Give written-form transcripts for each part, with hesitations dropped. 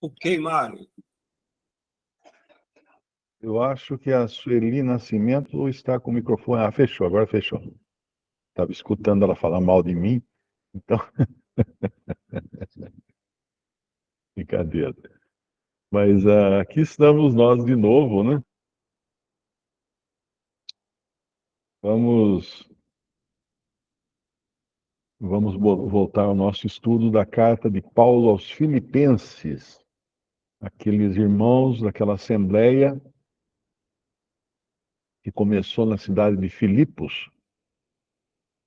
Ok, Mário. Eu acho que a Sueli Nascimento está com o microfone. Ah, fechou, agora fechou. Estava escutando ela falar mal de mim, então, brincadeira. Mas aqui estamos nós de novo, né? Vamos voltar ao nosso estudo da carta de Paulo aos Filipenses, aqueles irmãos daquela assembleia que começou na cidade de Filipos,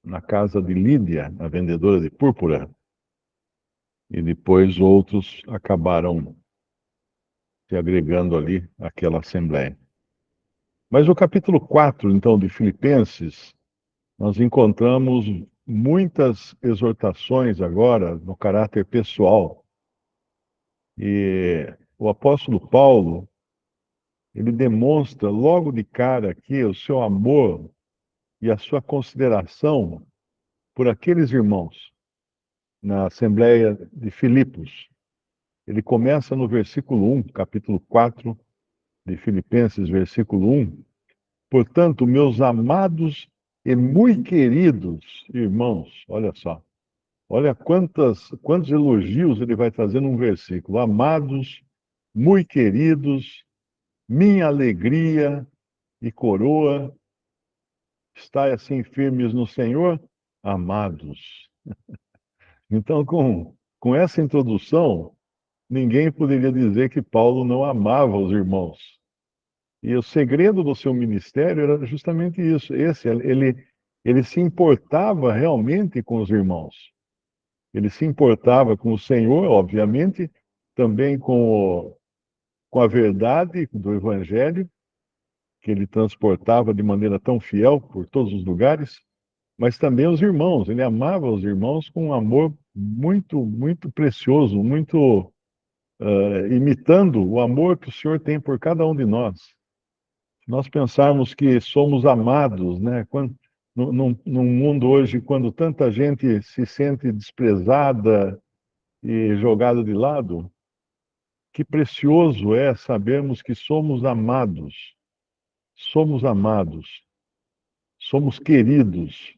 na casa de Lídia, a vendedora de púrpura, e depois outros acabaram se agregando ali àquela assembleia. Mas no capítulo 4, então, de Filipenses, nós encontramos muitas exortações agora no caráter pessoal. E o apóstolo Paulo, ele demonstra logo de cara aqui o seu amor e a sua consideração por aqueles irmãos na Assembleia de Filipos. Ele começa no versículo 1, capítulo 4 de Filipenses, versículo 1. Portanto, meus amados e muito queridos irmãos, olha só, olha quantos elogios ele vai trazer num versículo. Amados, muito queridos, minha alegria e coroa, estai assim firmes no Senhor, amados. Então, com essa introdução, ninguém poderia dizer que Paulo não amava os irmãos. E o segredo do seu ministério era justamente isso. Ele se importava realmente com os irmãos. Ele se importava com o Senhor, obviamente, também com a verdade do Evangelho, que ele transportava de maneira tão fiel por todos os lugares, mas também os irmãos. Ele amava os irmãos com um amor muito, muito precioso, muito imitando o amor que o Senhor tem por cada um de nós. Nós pensarmos que somos amados, né? Num mundo hoje, quando tanta gente se sente desprezada e jogada de lado, que precioso é sabermos que somos amados, somos queridos.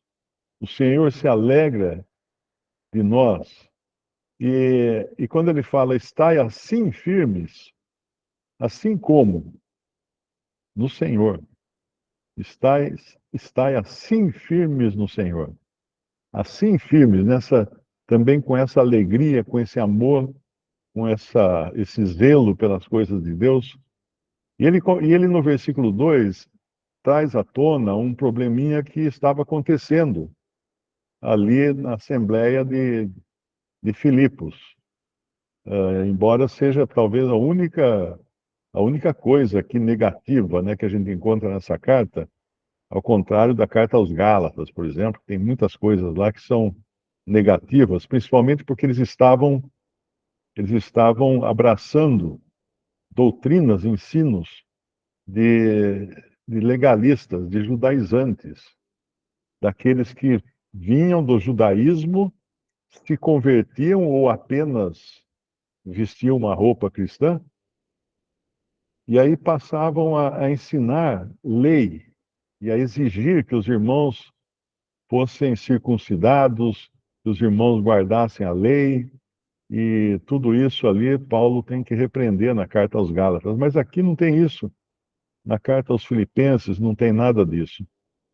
O Senhor se alegra de nós. E quando ele fala, estai assim firmes, assim como no Senhor, estai assim firmes no Senhor. Assim firmes, também com essa alegria, com esse amor, com esse zelo pelas coisas de Deus. E ele no versículo 2 traz à tona um probleminha que estava acontecendo ali na Assembleia de Filipos. Embora seja talvez a única coisa aqui negativa, né, que a gente encontra nessa carta, ao contrário da carta aos Gálatas, por exemplo, tem muitas coisas lá que são negativas, principalmente porque eles estavam abraçando doutrinas, ensinos de, de legalistas, de judaizantes, daqueles que vinham do judaísmo, se convertiam ou apenas vestiam uma roupa cristã, e aí passavam a ensinar lei e a exigir que os irmãos fossem circuncidados, que os irmãos guardassem a lei, e tudo isso ali Paulo tem que repreender na carta aos Gálatas. Mas aqui não tem isso. Na carta aos Filipenses não tem nada disso.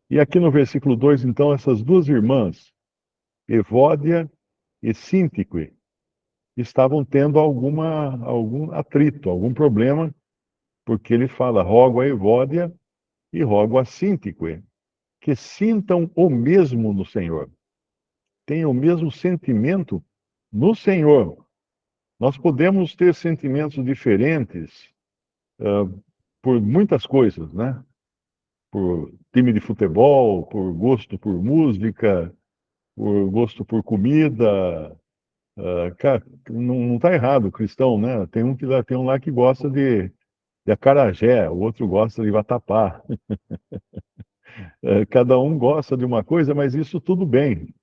E aqui no versículo 2, então, essas duas irmãs, Evódia e Síntique, estavam tendo algum atrito, algum problema, porque ele fala, rogo a Evódia e rogo a Síntique, que sintam o mesmo no Senhor. Tenham o mesmo sentimento no Senhor. Nós podemos ter sentimentos diferentes por muitas coisas, né? Por time de futebol, por gosto por música, por gosto por comida. Cara, não está errado o cristão, né? Tem um lá que gosta de acarajé, o outro gosta de vatapá. Cada um gosta de uma coisa, mas isso tudo bem,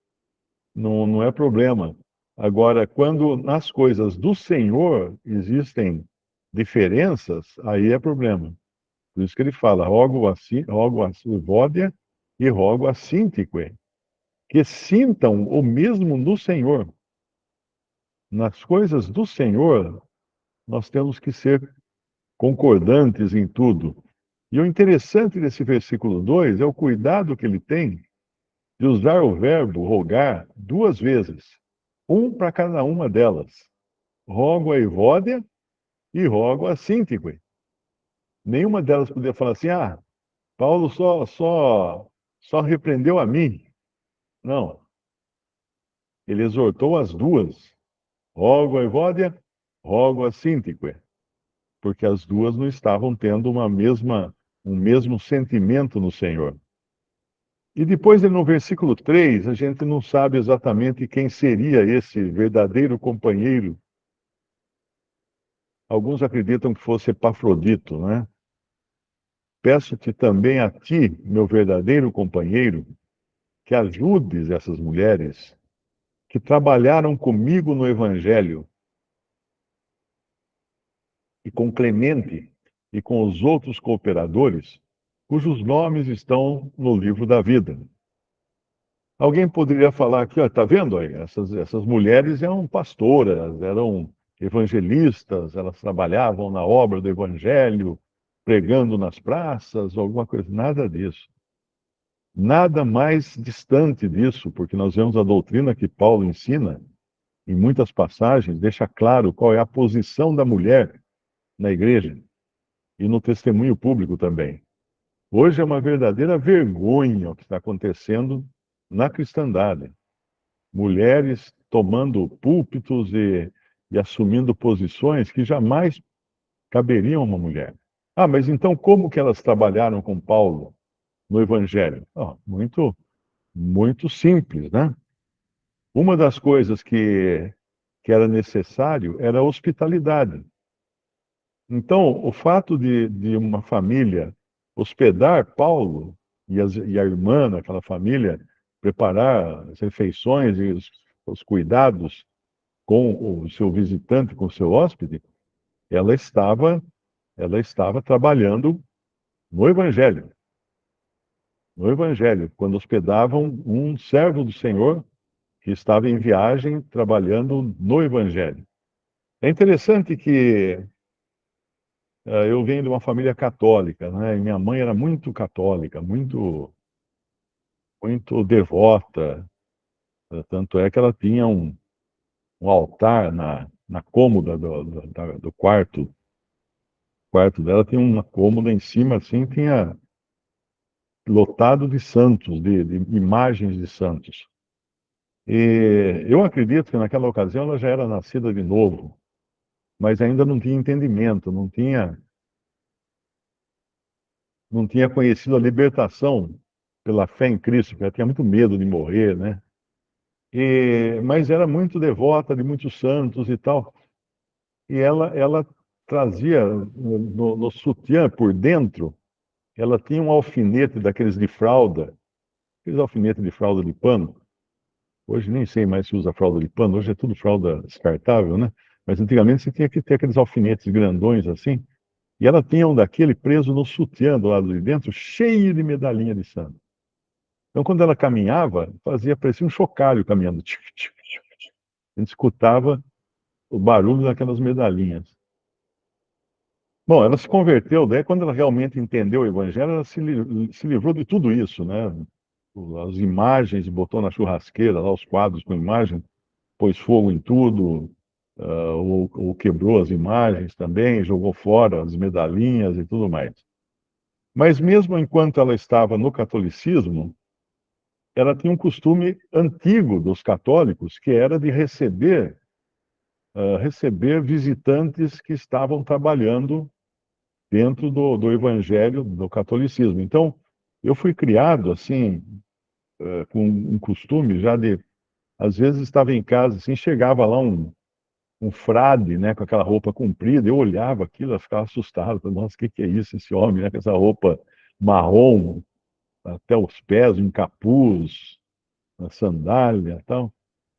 não é problema. Agora, quando nas coisas do Senhor existem diferenças, aí é problema. Por isso que ele fala, rogo a Evódia e rogo a Síntique, que sintam o mesmo no Senhor. Nas coisas do Senhor, nós temos que ser concordantes em tudo. E o interessante desse versículo 2 é o cuidado que ele tem de usar o verbo rogar duas vezes, um para cada uma delas. Rogo a Evódia e rogo a Síntique. Nenhuma delas podia falar assim, Paulo só repreendeu a mim. Não, ele exortou as duas. Rogo a Evódia, rogo a Síntique, porque as duas não estavam tendo um mesmo sentimento no Senhor. E depois, no versículo 3, a gente não sabe exatamente quem seria esse verdadeiro companheiro. Alguns acreditam que fosse Epafrodito, né? Peço-te também a ti, meu verdadeiro companheiro, que ajudes essas mulheres que trabalharam comigo no Evangelho e com Clemente e com os outros cooperadores, cujos nomes estão no livro da vida. Alguém poderia falar aqui, está vendo aí? Essas mulheres eram pastoras, eram evangelistas, elas trabalhavam na obra do Evangelho, pregando nas praças, alguma coisa. Nada disso. Nada mais distante disso, porque nós vemos a doutrina que Paulo ensina, em muitas passagens, deixa claro qual é a posição da mulher na igreja e no testemunho público também. Hoje é uma verdadeira vergonha o que está acontecendo na cristandade. Mulheres tomando púlpitos e assumindo posições que jamais caberiam a uma mulher. Mas então como que elas trabalharam com Paulo no Evangelho? Muito, muito simples, né? Uma das coisas que era necessário era a hospitalidade. Então, o fato de uma família hospedar Paulo e a irmã naquela família, preparar as refeições e os cuidados com o seu visitante, com o seu hóspede, ela estava, ela estava trabalhando no Evangelho. No Evangelho, quando hospedavam um servo do Senhor que estava em viagem trabalhando no Evangelho. É interessante que eu venho de uma família católica, né? E minha mãe era muito católica, muito devota. Tanto é que ela tinha um altar na cômoda do quarto. O quarto dela tinha uma cômoda em cima, assim, tinha lotado de santos, de imagens de santos. E eu acredito que naquela ocasião ela já era nascida de novo, mas ainda não tinha entendimento, não tinha conhecido a libertação pela fé em Cristo, porque ela tinha muito medo de morrer, né? Mas era muito devota de muitos santos e tal. E ela trazia no sutiã por dentro, ela tinha um alfinete daqueles de fralda, aqueles alfinetes de fralda de pano. Hoje nem sei mais se usa fralda de pano, hoje é tudo fralda descartável, né? Mas antigamente você tinha que ter aqueles alfinetes grandões assim. E ela tinha um daquele preso no sutiã do lado de dentro, cheio de medalhinha de santo. Então, quando ela caminhava, parecia um chocalho caminhando. Tchic, tchic, tchic, tchic. A gente escutava o barulho daquelas medalhinhas. Bom, ela se converteu, daí quando ela realmente entendeu o evangelho, ela se livrou de tudo isso, né? As imagens, botou na churrasqueira lá os quadros com imagem, pôs fogo em tudo, ou quebrou as imagens também, jogou fora as medalhinhas e tudo mais. Mas mesmo enquanto ela estava no catolicismo, ela tinha um costume antigo dos católicos, que era de receber visitantes que estavam trabalhando dentro do evangelho do catolicismo. Então, eu fui criado assim, com um costume já às vezes estava em casa, assim, chegava lá um frade, né, com aquela roupa comprida, eu olhava aquilo, eu ficava assustado, falava, nossa, o que é isso, esse homem, né, com essa roupa marrom até os pés, um capuz, uma sandália e tal.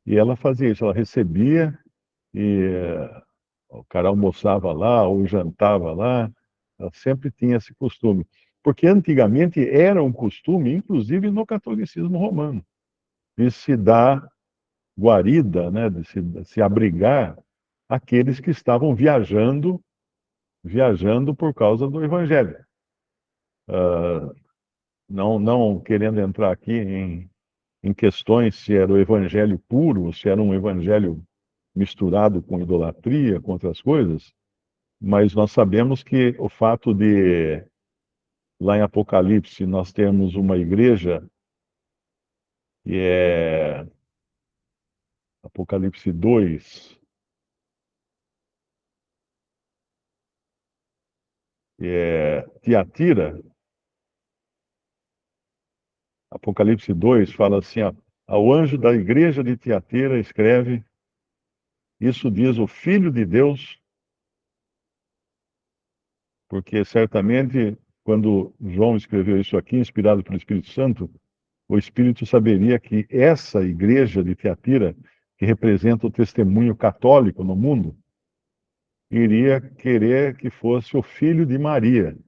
E ela fazia isso, ela recebia e o cara almoçava lá ou jantava lá. Ela sempre tinha esse costume. Porque antigamente era um costume, inclusive no catolicismo romano, de se dar guarida, né, de se abrigar aqueles que estavam viajando por causa do evangelho. Não querendo entrar aqui em questões se era o evangelho puro, se era um evangelho misturado com idolatria, com outras coisas, mas nós sabemos que o fato de, lá em Apocalipse, nós termos uma igreja, que é Apocalipse 2, que é Tiatira. Apocalipse 2 fala assim, ó, ao anjo da igreja de Tiatira escreve, isso diz o Filho de Deus, porque certamente quando João escreveu isso aqui, inspirado pelo Espírito Santo, o Espírito saberia que essa igreja de Tiatira, que representa o testemunho católico no mundo, iria querer que fosse o filho de Maria.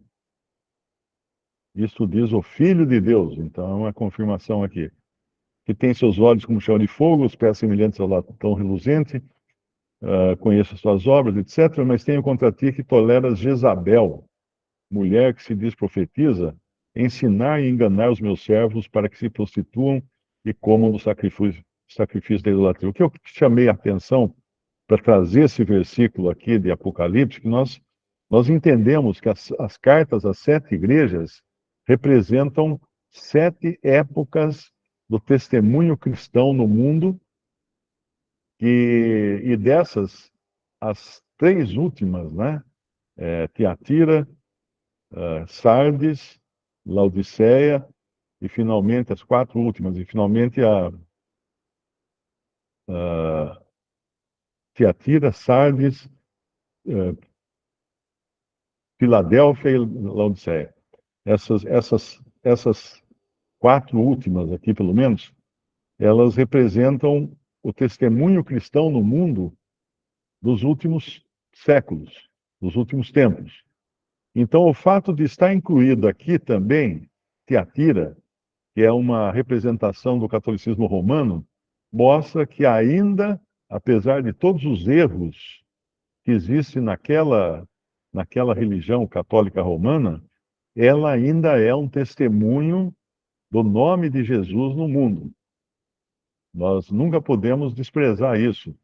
Isso diz o Filho de Deus, então é uma confirmação aqui. Que tem seus olhos como chão de fogo, os pés semelhantes ao latão reluzente, conheço as suas obras, etc., mas tenho contra ti que toleras Jezabel, mulher que se diz profetiza, ensinar e enganar os meus servos para que se prostituam e comam do sacrifício da idolatria. O que eu chamei a atenção para trazer esse versículo aqui de Apocalipse, que nós entendemos que as cartas às 7 igrejas representam 7 épocas do testemunho cristão no mundo, e dessas, as 3 últimas, né? Tiatira, Sardes, Laodiceia e finalmente as 4 últimas, e finalmente a Tiatira, Sardes, eh, Filadélfia e Laodiceia. Essas 4 últimas aqui, pelo menos, elas representam o testemunho cristão no mundo dos últimos séculos, dos últimos tempos. Então, o fato de estar incluído aqui também, Tiatira, que é uma representação do catolicismo romano, mostra que ainda, apesar de todos os erros que existem naquela religião católica romana, ela ainda é um testemunho do nome de Jesus no mundo. Nós nunca podemos desprezar isso.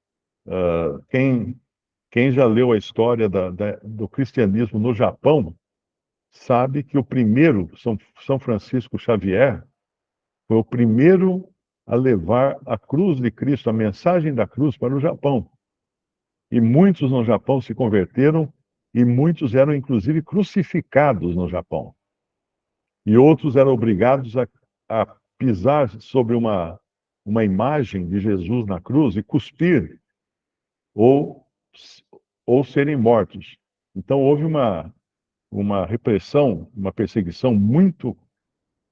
Quem já leu a história do cristianismo no Japão sabe que o primeiro, São Francisco Xavier, foi o primeiro a levar a cruz de Cristo, a mensagem da cruz, para o Japão. E muitos no Japão se converteram, e muitos eram inclusive crucificados no Japão. E outros eram obrigados a pisar sobre uma imagem de Jesus na cruz e cuspir, ou, ou serem mortos. Então houve uma repressão, uma perseguição muito,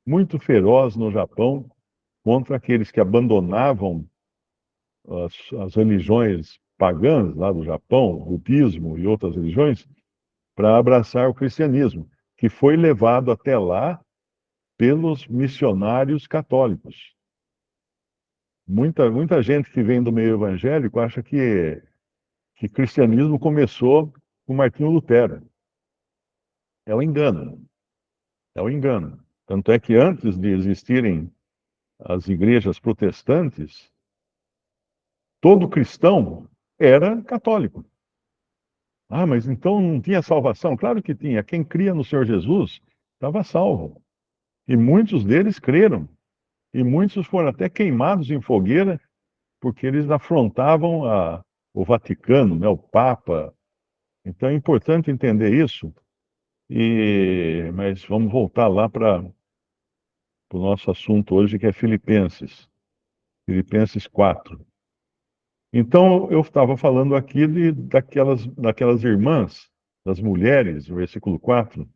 muito feroz no Japão contra aqueles que abandonavam as religiões pagãs lá do Japão, o budismo e outras religiões, para abraçar o cristianismo, que foi levado até lá pelos missionários católicos. Muita gente que vem do meio evangélico acha que cristianismo começou com Martinho Lutero. É um engano. É um engano. Tanto é que antes de existirem as igrejas protestantes, todo cristão era católico. Ah, mas então não tinha salvação? Claro que tinha. Quem cria no Senhor Jesus estava salvo. E muitos deles creram. E muitos foram até queimados em fogueira porque eles afrontavam o Vaticano, né, o Papa. Então é importante entender isso. Mas vamos voltar lá para o nosso assunto hoje, que é Filipenses. Filipenses 4. Então, eu estava falando aqui daquelas irmãs, das mulheres, versículo 4,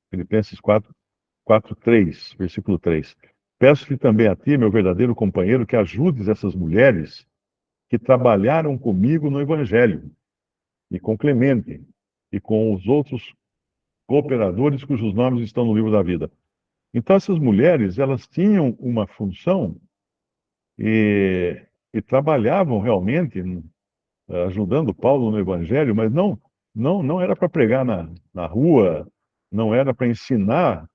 Filipenses 4, 4, 3, versículo 3. Peço-te também a ti, meu verdadeiro companheiro, que ajudes essas mulheres que trabalharam comigo no Evangelho, e com Clemente, e com os outros cooperadores cujos nomes estão no livro da vida. Então, essas mulheres, elas tinham uma função e, e trabalhavam realmente ajudando Paulo no Evangelho, mas não era para pregar na rua, não era para ensinar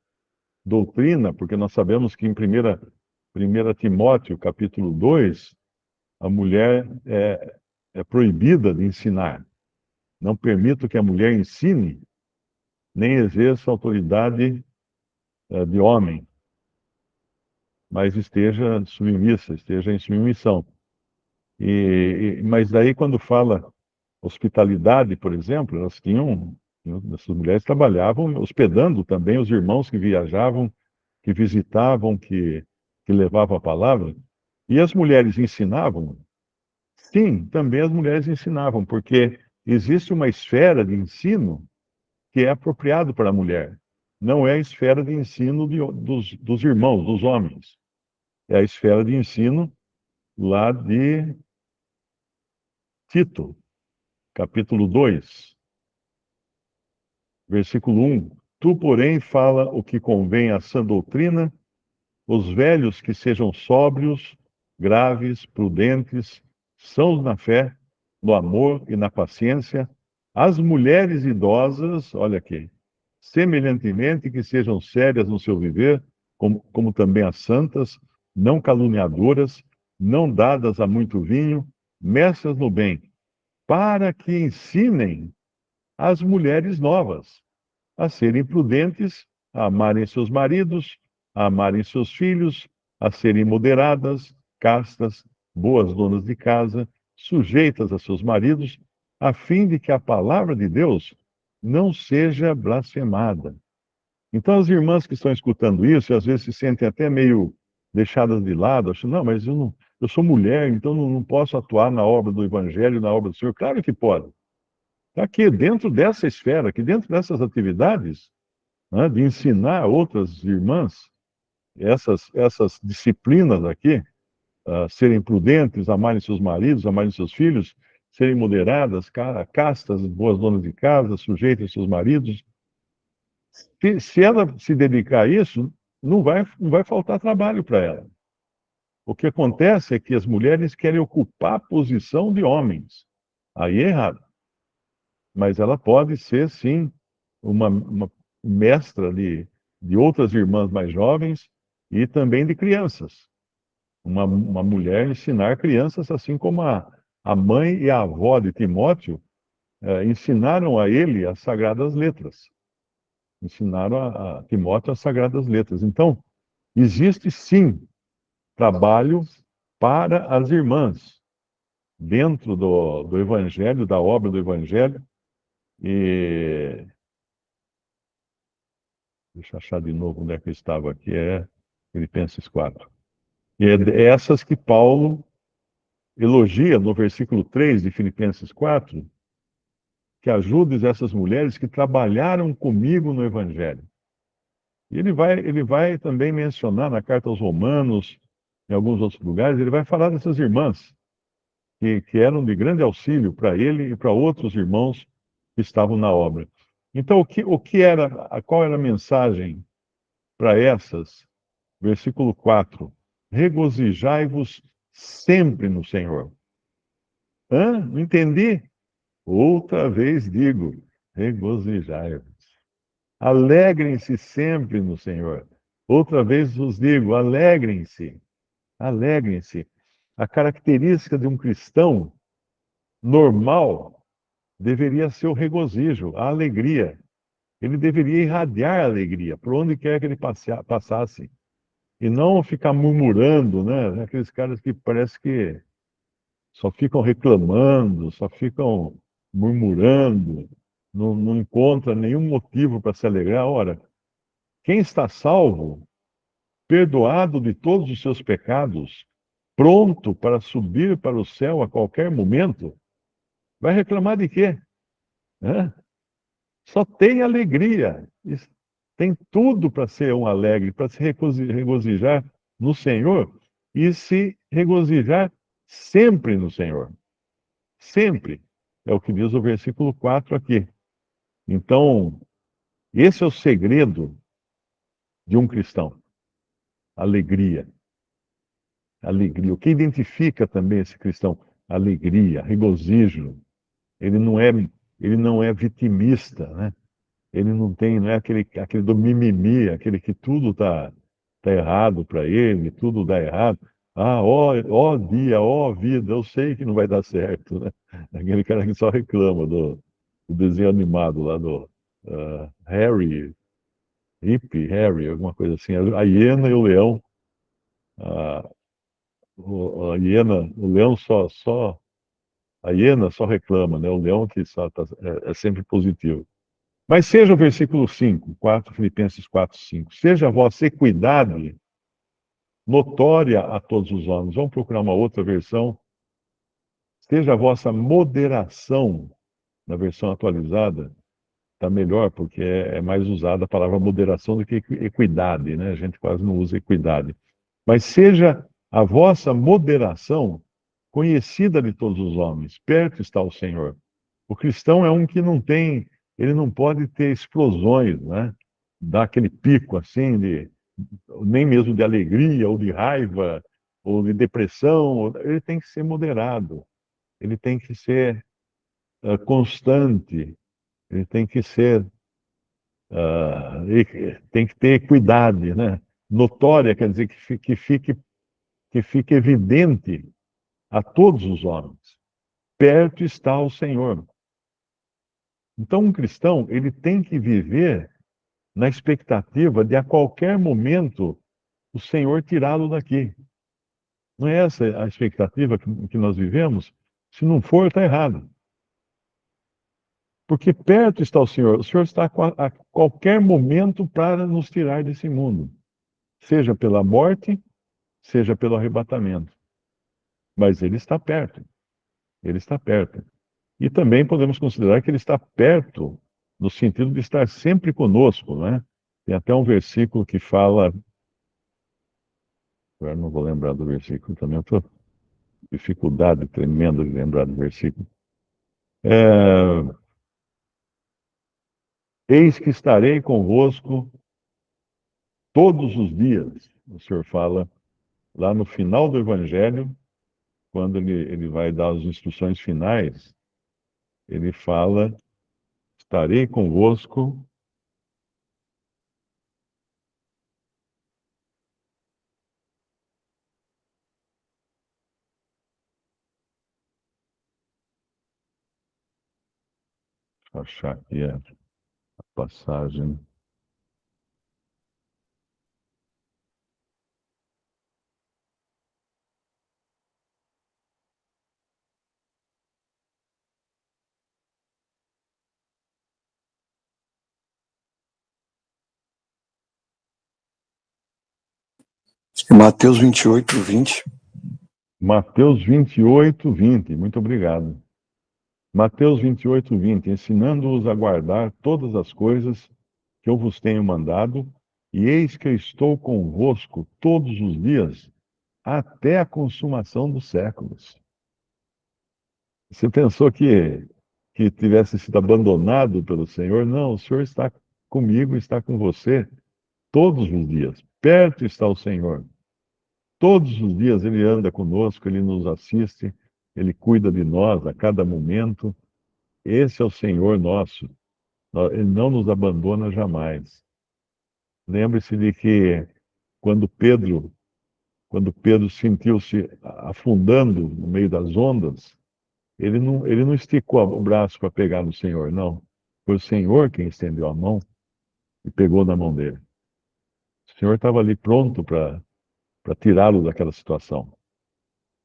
doutrina, porque nós sabemos que em 1 Timóteo, capítulo 2, a mulher é proibida de ensinar. Não permito que a mulher ensine, nem exerça autoridade de homem, mas esteja submissa, esteja em submissão. Mas daí, quando fala hospitalidade, por exemplo, essas mulheres trabalhavam hospedando também os irmãos que viajavam, que visitavam, que levavam a palavra. E as mulheres ensinavam? Sim, também as mulheres ensinavam, porque existe uma esfera de ensino que é apropriado para a mulher. Não é a esfera de ensino dos irmãos, dos homens. É a esfera de ensino lá de Tito, capítulo 2, versículo 1. Tu, porém, fala o que convém à sã doutrina, os velhos que sejam sóbrios, graves, prudentes, sãos na fé, no amor e na paciência, as mulheres idosas, olha aqui, semelhantemente que sejam sérias no seu viver, como também as santas, não caluniadoras, não dadas a muito vinho, mestras no bem, para que ensinem as mulheres novas a serem prudentes, a amarem seus maridos, a amarem seus filhos, a serem moderadas, castas, boas donas de casa, sujeitas a seus maridos, a fim de que a palavra de Deus não seja blasfemada. Então, as irmãs que estão escutando isso, às vezes se sentem até meio deixadas de lado, acham, não, mas eu sou mulher, então não posso atuar na obra do Evangelho, na obra do Senhor. Claro que pode. Está aqui, dentro dessa esfera, aqui dentro dessas atividades, né, de ensinar outras irmãs essas disciplinas aqui, serem prudentes, amarem seus maridos, amarem seus filhos, serem moderadas, castas, boas donas de casa, sujeitas aos seus maridos. Se ela se dedicar a isso, não vai faltar trabalho para ela. O que acontece é que as mulheres querem ocupar a posição de homens. Aí é errado. Mas ela pode ser, sim, uma mestra de outras irmãs mais jovens e também de crianças. Uma mulher ensinar crianças, assim como a mãe e a avó de Timóteo ensinaram a ele as sagradas letras. Ensinaram a Timóteo as sagradas letras. Então, existe sim trabalho para as irmãs dentro do Evangelho, da obra do Evangelho. E deixa eu achar de novo onde é que eu estava aqui. É Filipenses 4. E é essas que Paulo elogia no versículo 3 de Filipenses 4, que ajudes essas mulheres que trabalharam comigo no Evangelho. E ele vai também mencionar na carta aos Romanos, em alguns outros lugares, ele vai falar dessas irmãs que eram de grande auxílio para ele e para outros irmãos que estavam na obra. Então, qual era a mensagem para essas? Versículo 4. Regozijai-vos sempre no Senhor. Hã? Não entendi? Outra vez digo, regozijai-vos. Alegrem-se sempre no Senhor. Outra vez vos digo, alegrem-se. Alegrem-se. A característica de um cristão normal deveria ser o regozijo, a alegria. Ele deveria irradiar a alegria por onde quer que ele passasse. E não ficar murmurando, né? Aqueles caras que parece que só ficam reclamando, só ficam murmurando, não encontra nenhum motivo para se alegrar. Ora, quem está salvo, perdoado de todos os seus pecados, pronto para subir para o céu a qualquer momento, vai reclamar de quê? Hã? Só tem alegria. Tem tudo para ser um alegre, para se regozijar no Senhor e se regozijar sempre no Senhor. Sempre. É o que diz o versículo 4 aqui. Então, esse é o segredo de um cristão. Alegria. Alegria. O que identifica também esse cristão? Alegria, regozijo. Ele não é vitimista, né? Ele não é aquele do mimimi, aquele que tudo tá errado para ele, tudo dá errado. Ah, ó dia, ó vida, eu sei que não vai dar certo, né? Aquele cara que só reclama do desenho animado lá do Harry, Hip Harry, alguma coisa assim. A hiena e o leão. A, a hiena, o leão a hiena só reclama, né? O leão que é sempre positivo. Mas seja o versículo 5, 4, Filipenses 4, 5. Seja a vossa equidade notória a todos os homens. Vamos procurar uma outra versão. Seja a vossa moderação, na versão atualizada, está melhor, porque é mais usada a palavra moderação do que equidade, né? A gente quase não usa equidade. Mas seja a vossa moderação conhecida de todos os homens, perto está o Senhor. O cristão é um que não tem, ele não pode ter explosões, né? Dar aquele pico assim nem mesmo de alegria ou de raiva ou de depressão, ele tem que ser moderado, ele tem que ser constante, ele tem que ser tem que ter equidade, né? Notória, quer dizer que fique evidente a todos os homens. Perto está o Senhor. Então, um cristão, ele tem que viver na expectativa de a qualquer momento o Senhor tirá-lo daqui. Não é essa a expectativa que nós vivemos? Se não for, está errado. Porque perto está o Senhor. O Senhor está a qualquer momento para nos tirar desse mundo, seja pela morte, seja pelo arrebatamento. Mas Ele está perto. Ele está perto. E também podemos considerar que Ele está perto no sentido de estar sempre conosco, né? Tem até um versículo que fala, agora não vou lembrar do versículo também, eu estou dificuldade tremenda de lembrar do versículo. Eis que estarei convosco todos os dias. O Senhor fala lá no final do Evangelho, quando ele vai dar as instruções finais, ele fala: estarei convosco. Deixa eu achar aqui a passagem. Mateus 28, 20. Mateus 28, 20. Muito obrigado. Mateus 28, 20. Ensinando-os a guardar todas as coisas que eu vos tenho mandado, e eis que eu estou convosco todos os dias, até a consumação dos séculos. Você pensou que tivesse sido abandonado pelo Senhor? Não, o Senhor está comigo, está com você todos os dias. Perto está o Senhor. Todos os dias Ele anda conosco, Ele nos assiste, Ele cuida de nós a cada momento. Esse é o Senhor nosso. Ele não nos abandona jamais. Lembre-se de que quando Pedro, quando Pedro sentiu-se afundando no meio das ondas, ele não esticou o braço para pegar no Senhor, não. Foi o Senhor quem estendeu a mão e pegou na mão dele. O Senhor estava ali pronto para tirá-lo daquela situação.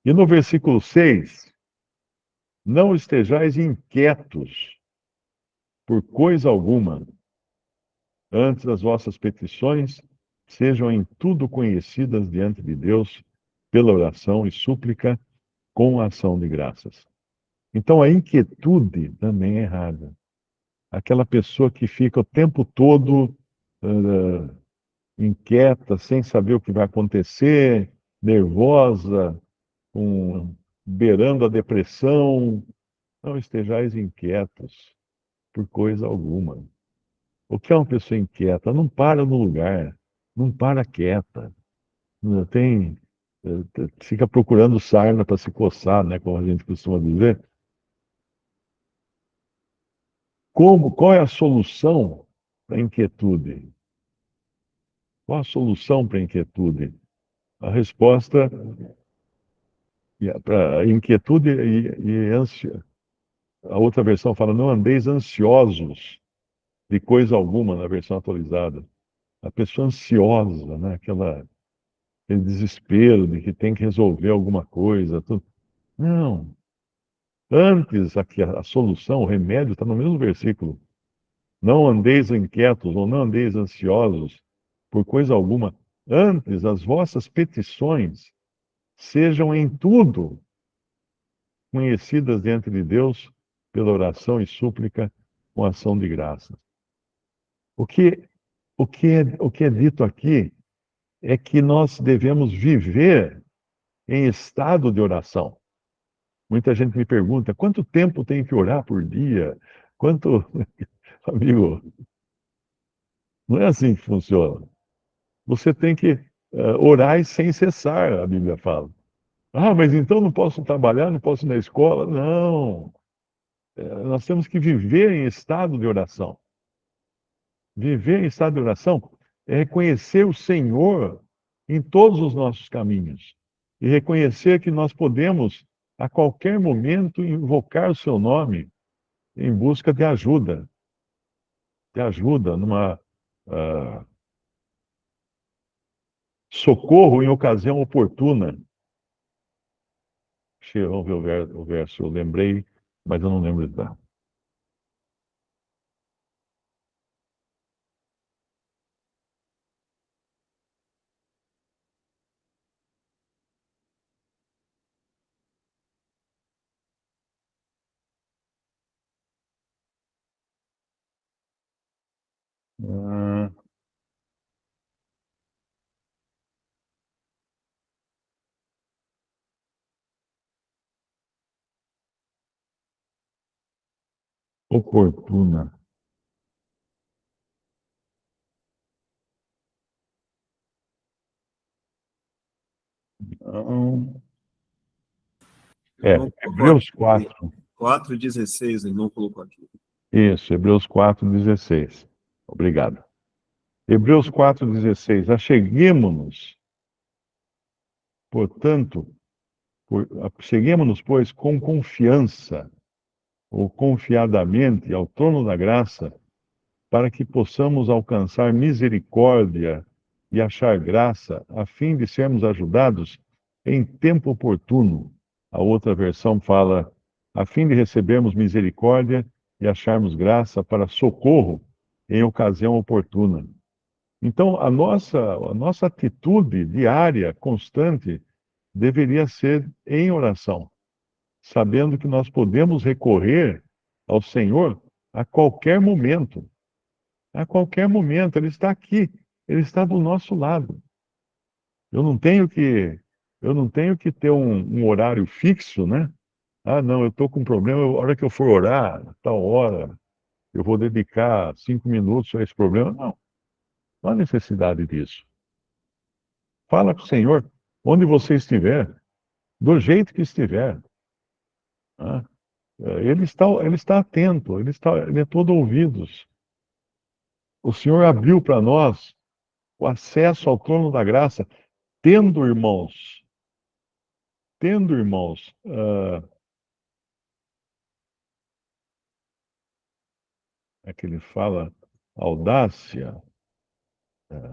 E no versículo 6, não estejais inquietos por coisa alguma, antes as vossas petições sejam em tudo conhecidas diante de Deus pela oração e súplica com a ação de graças. Então a inquietude também é errada. Aquela pessoa que fica o tempo todo inquieta, sem saber o que vai acontecer, nervosa, beirando a depressão. Não estejais inquietos por coisa alguma. O que é uma pessoa inquieta? Não para no lugar, não para quieta, não tem, fica procurando sarna para se coçar, né, como a gente costuma dizer. Qual é a solução para a inquietude? Qual a solução para a inquietude? A resposta para a inquietude e ânsia. A outra versão fala: não andeis ansiosos de coisa alguma, na versão atualizada. A pessoa ansiosa, né? Aquele desespero de que tem que resolver alguma coisa. Tudo. Não. Antes, aqui, a solução, o remédio está no mesmo versículo. Não andeis inquietos ou não andeis ansiosos por coisa alguma. Antes, as vossas petições sejam em tudo conhecidas diante de Deus pela oração e súplica com ação de graça. O que, o que é dito aqui é que nós devemos viver em estado de oração. Muita gente me pergunta, quanto tempo tem que orar por dia? Quanto... Amigo, não é assim que funciona. Você tem que orar e sem cessar, a Bíblia fala. Ah, mas então não posso trabalhar, não posso ir na escola? Não. Nós temos que viver em estado de oração. Viver em estado de oração é reconhecer o Senhor em todos os nossos caminhos e reconhecer que nós podemos, a qualquer momento, invocar o seu nome em busca de ajuda numa socorro em ocasião oportuna. Vamos ver o verso, eu lembrei, mas eu não lembro de dar. Ah, oportuna. Não. Eu não colocou Hebreus aqui. 4. 4,16, ele não colocou aqui. Isso, Hebreus 4,16. Obrigado. Hebreus 4,16. Acheguemo-nos, portanto, cheguemos-nos, pois, com confiança, ou confiadamente, ao trono da graça, para que possamos alcançar misericórdia e achar graça, a fim de sermos ajudados em tempo oportuno. A outra versão fala, a fim de recebermos misericórdia e acharmos graça para socorro em ocasião oportuna. Então, a nossa atitude diária, constante, deveria ser em oração, sabendo que nós podemos recorrer ao Senhor a qualquer momento. A qualquer momento, Ele está aqui, Ele está do nosso lado. Eu não tenho que, eu não tenho que ter um horário fixo, né? Ah, não, eu estou com um problema, a hora que eu for orar, tal hora, eu vou dedicar 5 minutos a esse problema. Não, não há necessidade disso. Fala com o Senhor, onde você estiver, do jeito que estiver. Né? Ele está atento, ele é todo ouvidos. O Senhor abriu para nós o acesso ao trono da graça, tendo, irmãos, é que ele fala audácia,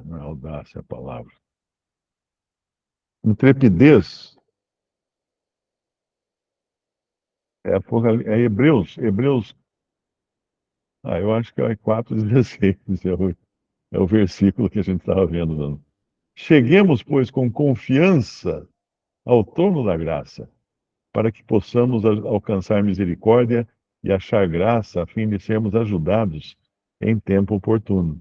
não é audácia a palavra, intrepidez, é Hebreus, eu acho que é 4,16, é o versículo que a gente estava vendo. Dando. Cheguemos, pois, com confiança ao trono da graça, para que possamos alcançar misericórdia e achar graça, a fim de sermos ajudados em tempo oportuno.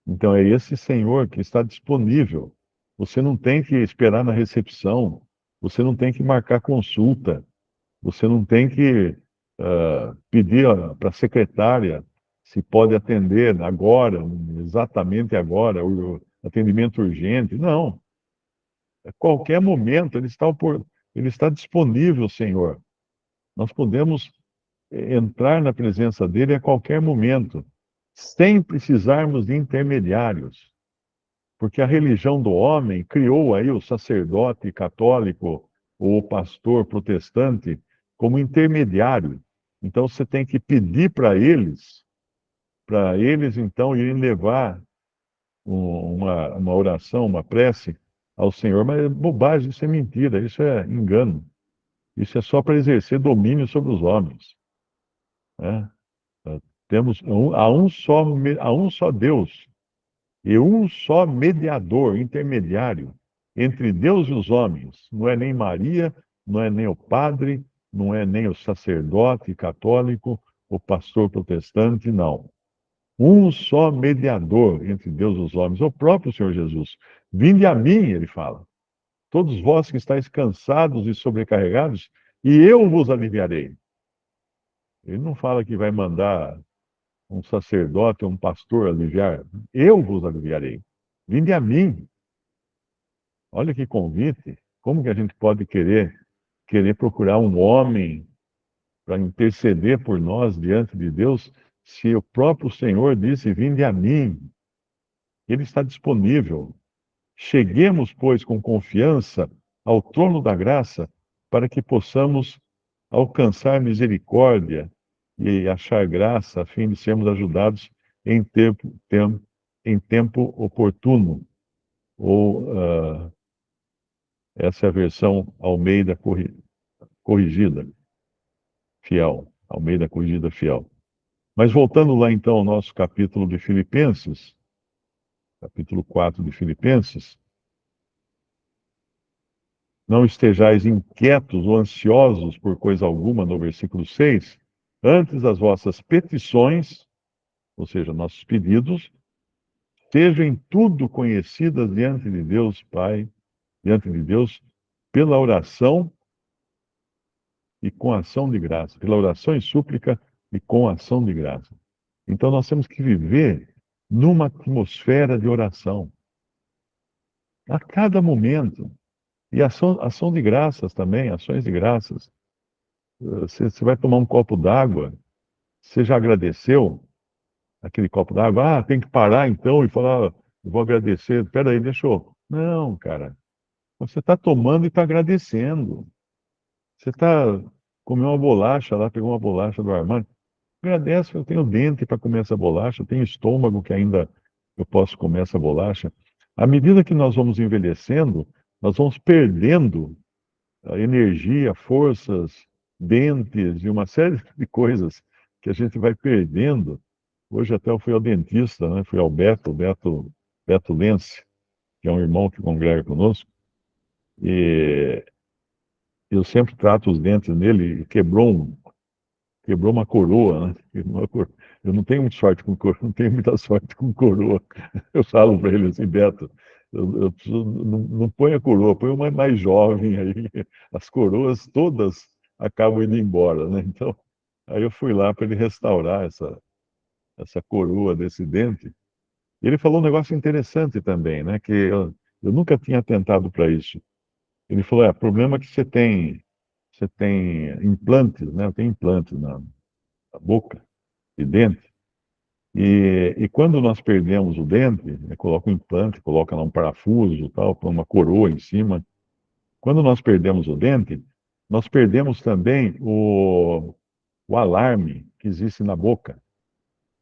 Então é esse Senhor que está disponível. Você não tem que esperar na recepção, você não tem que marcar consulta, você não tem que pedir para a secretária se pode atender agora, exatamente agora, o atendimento urgente. Não. A qualquer momento ele está disponível, Senhor. Nós podemos entrar na presença dele a qualquer momento, sem precisarmos de intermediários. Porque a religião do homem criou aí o sacerdote católico ou o pastor protestante como intermediário. Então você tem que pedir para eles então irem levar uma oração, uma prece ao Senhor. Mas é bobagem, isso é mentira, isso é engano. Isso é só para exercer domínio sobre os homens, né? Temos há um só Deus e um só mediador, intermediário entre Deus e os homens. Não é nem Maria, não é nem o padre, não é nem o sacerdote católico, o pastor protestante, não. Um só mediador entre Deus e os homens, o próprio Senhor Jesus. Vinde a mim, ele fala, todos vós que estáis cansados e sobrecarregados, e eu vos aliviarei. Ele não fala que vai mandar um sacerdote ou um pastor aliviar. Eu vos aliviarei. Vinde a mim. Olha que convite. Como que a gente pode querer procurar um homem para interceder por nós diante de Deus, se o próprio Senhor disse: vinde a mim? Ele está disponível. Cheguemos, pois, com confiança ao trono da graça, para que possamos alcançar misericórdia e achar graça, a fim de sermos ajudados em tempo oportuno. Ou essa é a versão Almeida corrigida, fiel. Almeida corrigida, fiel. Mas voltando lá então ao nosso capítulo de Filipenses, capítulo 4 de Filipenses, não estejais inquietos ou ansiosos por coisa alguma, no versículo 6, antes as vossas petições, ou seja, nossos pedidos, sejam em tudo conhecidas diante de Deus Pai, diante de Deus, pela oração e com ação de graça, pela oração e súplica e com ação de graça. Então nós temos que viver numa atmosfera de oração, a cada momento. E ação de graças também, ações de graças. Você vai tomar um copo d'água, você já agradeceu aquele copo d'água? Ah, tem que parar então e falar, vou agradecer. Espera aí, deixa eu... Não, cara. Você está tomando e está agradecendo. Você está comendo uma bolacha lá, pegou uma bolacha do armário. Agradece, eu tenho dente para comer essa bolacha, eu tenho estômago que ainda eu posso comer essa bolacha. À medida que nós vamos envelhecendo, nós vamos perdendo a energia, forças, dentes e uma série de coisas que a gente vai perdendo. Hoje até eu fui ao dentista, né? Fui ao Beto Lense, que é um irmão que congrega conosco, e eu sempre trato os dentes nele, e quebrou uma coroa, né? Eu não tenho muita sorte com coroa, não tenho muita sorte com coroa. Eu falo para ele assim, Beto, eu preciso, não põe a coroa, põe uma mais jovem aí. As coroas todas acabam indo embora, né? Então, aí eu fui lá para ele restaurar essa coroa desse dente. E ele falou um negócio interessante também, né? Que eu nunca tinha atentado para isso. Ele falou, o problema é que você tem implantes, né? Tem implantes na boca e dente. E quando nós perdemos o dente, né, coloca um implante, coloca lá um parafuso, tal, põe uma coroa em cima. Quando nós perdemos o dente, nós perdemos também o alarme que existe na boca.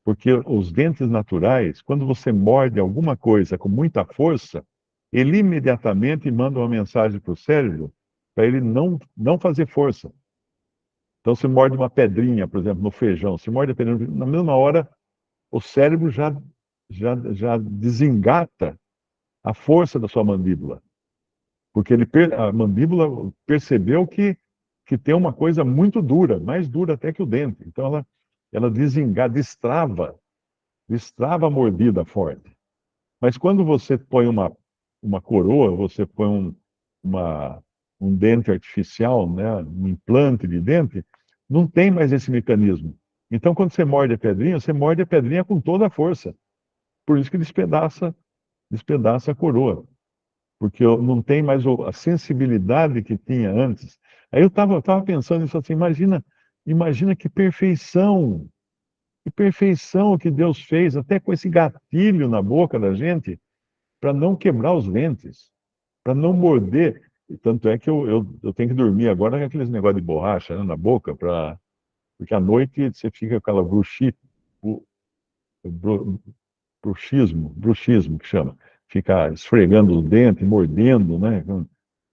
Porque os dentes naturais, quando você morde alguma coisa com muita força, ele imediatamente manda uma mensagem para o cérebro para ele não fazer força. Então, se morde uma pedrinha, por exemplo, no feijão, se morde a pedrinha, na mesma hora, o cérebro já desengata a força da sua mandíbula. Porque a mandíbula percebeu que tem uma coisa muito dura, mais dura até que o dente. Então, ela destrava a mordida forte. Mas quando você põe uma coroa, você põe um dente artificial, né, um implante de dente, não tem mais esse mecanismo. Então, quando você morde a pedrinha com toda a força. Por isso que despedaça a coroa, porque não tem mais a sensibilidade que tinha antes. Aí eu tava pensando nisso assim, imagina que perfeição que Deus fez, até com esse gatilho na boca da gente, para não quebrar os dentes, para não morder. E tanto é que eu tenho que dormir agora com aqueles negócio de borracha, né, na boca, porque à noite você fica com aquela bru- bruxismo que chama. Ficar esfregando os dentes, mordendo, né?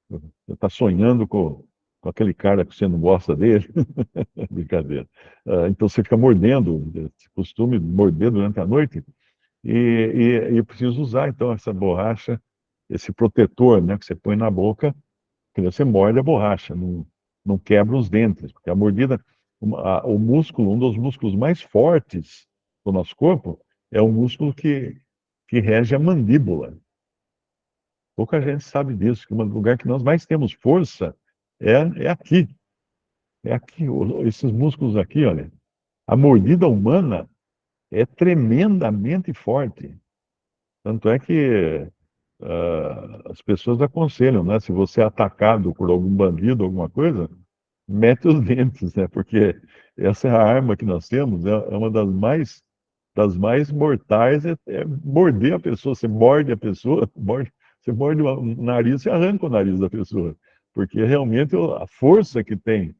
Você está sonhando com aquele cara que você não gosta dele. Brincadeira. Então você fica mordendo, esse costume morder durante a noite, e eu preciso usar então essa borracha, esse protetor, né, que você põe na boca, que você morde a borracha, não quebra os dentes, porque a mordida, o músculo, um dos músculos mais fortes do nosso corpo, é o músculo que rege a mandíbula. Pouca gente sabe disso, que o lugar que nós mais temos força é aqui. É aqui, esses músculos aqui, olha. A mordida humana é tremendamente forte. Tanto é que as pessoas aconselham, né? Se você é atacado por algum bandido, alguma coisa, mete os dentes, né? Porque essa é a arma que nós temos, é uma das mais mortais, é morder a pessoa. Você morde a pessoa, você morde o nariz e arranca o nariz da pessoa. Porque realmente a força que tem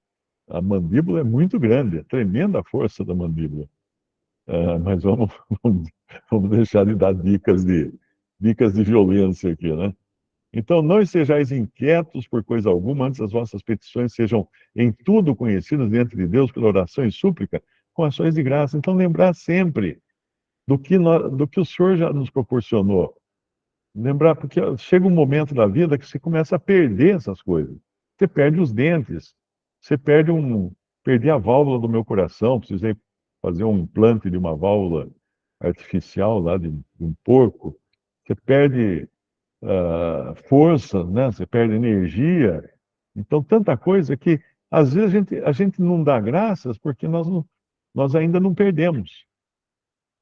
a mandíbula é muito grande, é tremenda a força da mandíbula. Mas vamos, vamos deixar de dar dicas de violência aqui, né? Então, não estejais inquietos por coisa alguma, antes as vossas petições sejam em tudo conhecidas diante de Deus pela oração e súplica, com ações de graça. Então, lembrar sempre do que o Senhor já nos proporcionou. Lembrar, porque chega um momento da vida que você começa a perder essas coisas. Você perde os dentes, você perdi a válvula do meu coração, precisei fazer um implante de uma válvula artificial lá de um porco. Você perde força, né? Você perde energia. Então, tanta coisa que às vezes a gente não dá graças porque nós ainda não perdemos.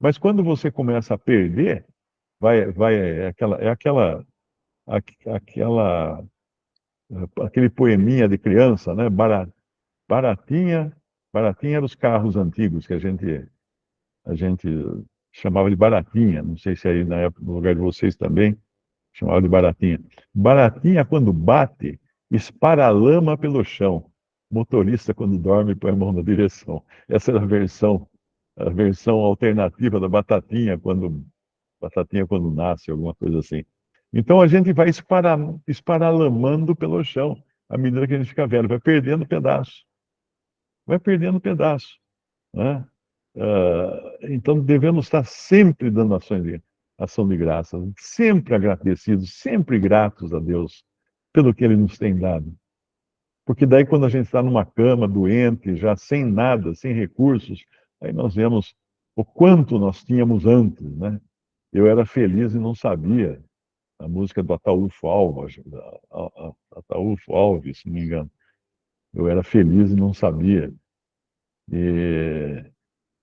Mas quando você começa a perder, aquela, aquele poeminha de criança, né? Baratinha, baratinha eram os carros antigos que a gente chamava de baratinha. Não sei se aí na época, no lugar de vocês também chamava de baratinha. Baratinha, quando bate, esparalama pelo chão. Motorista, quando dorme, põe a mão na direção. Essa era a versão alternativa da batatinha quando nasce, alguma coisa assim. Então a gente vai esparalamando pelo chão à medida que a gente fica velho, vai perdendo pedaço, né? Então devemos estar sempre dando ação de graças, sempre agradecidos, sempre gratos a Deus pelo que Ele nos tem dado. Porque daí quando a gente está numa cama, doente, já sem nada, sem recursos, aí nós vemos o quanto nós tínhamos antes, né? Eu era feliz e não sabia. A música do Ataúfo Alves, Ataúfo Alves, se não me engano. Eu era feliz e não sabia. E,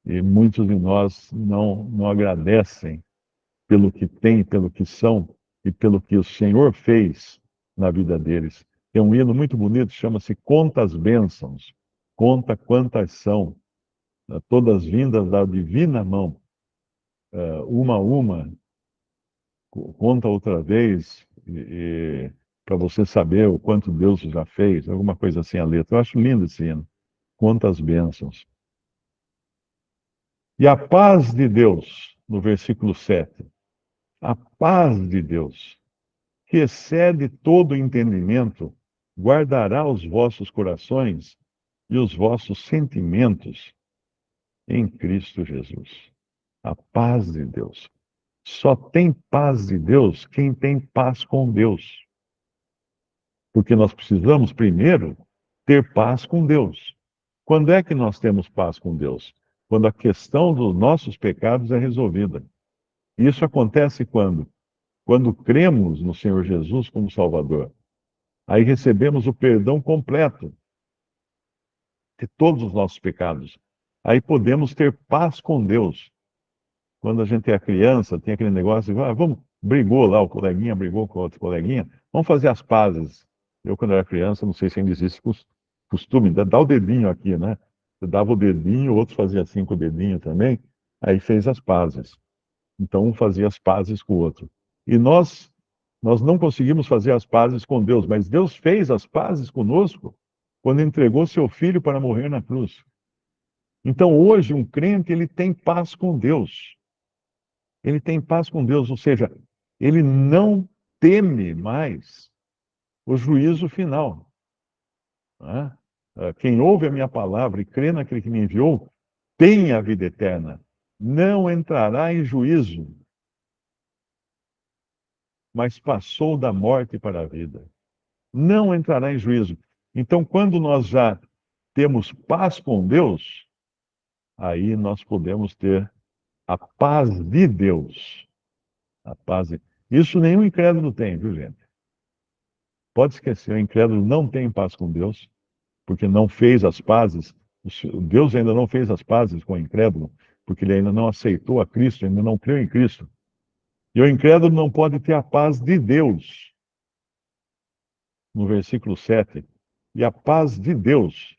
e muitos de nós não agradecem pelo que têm, pelo que são e pelo que o Senhor fez na vida deles. Tem um hino muito bonito, chama-se Conta as Bênçãos. Conta quantas são, todas vindas da divina mão, uma a uma, conta outra vez, para você saber o quanto Deus já fez, alguma coisa assim a letra. Eu acho lindo esse hino. Quantas bênçãos. E a paz de Deus, no versículo 7, a paz de Deus, que excede todo entendimento, guardará os vossos corações e os vossos sentimentos em Cristo Jesus. A paz de Deus. Só tem paz de Deus quem tem paz com Deus. Porque nós precisamos, primeiro, ter paz com Deus. Quando é que nós temos paz com Deus? Quando a questão dos nossos pecados é resolvida. E isso acontece quando? Quando cremos no Senhor Jesus como Salvador. Aí recebemos o perdão completo de todos os nossos pecados. Aí podemos ter paz com Deus. Quando a gente é criança, tem aquele negócio de, brigou lá, o coleguinha brigou com o outro coleguinha, vamos fazer as pazes. Eu, quando era criança, não sei se ainda existe costume, dá o dedinho aqui, né? Você dava o dedinho, o outro fazia assim com o dedinho também, aí fez as pazes. Então, um fazia as pazes com o outro. E nós não conseguimos fazer as pazes com Deus, mas Deus fez as pazes conosco quando entregou seu filho para morrer na cruz. Então, hoje, um crente, ele tem paz com Deus. Ele tem paz com Deus, ou seja, ele não teme mais o juízo final. Né? Quem ouve a minha palavra e crê naquele que me enviou, tem a vida eterna. Não entrará em juízo, mas passou da morte para a vida. Não entrará em juízo. Então, quando nós já temos paz com Deus, aí nós podemos ter a paz de Deus. A paz de... Isso nenhum incrédulo tem, viu, gente? Pode esquecer, o incrédulo não tem paz com Deus, porque não fez as pazes. Deus ainda não fez as pazes com o incrédulo, porque ele ainda não aceitou a Cristo, ainda não creu em Cristo. E o incrédulo não pode ter a paz de Deus. No versículo 7, e a paz de Deus,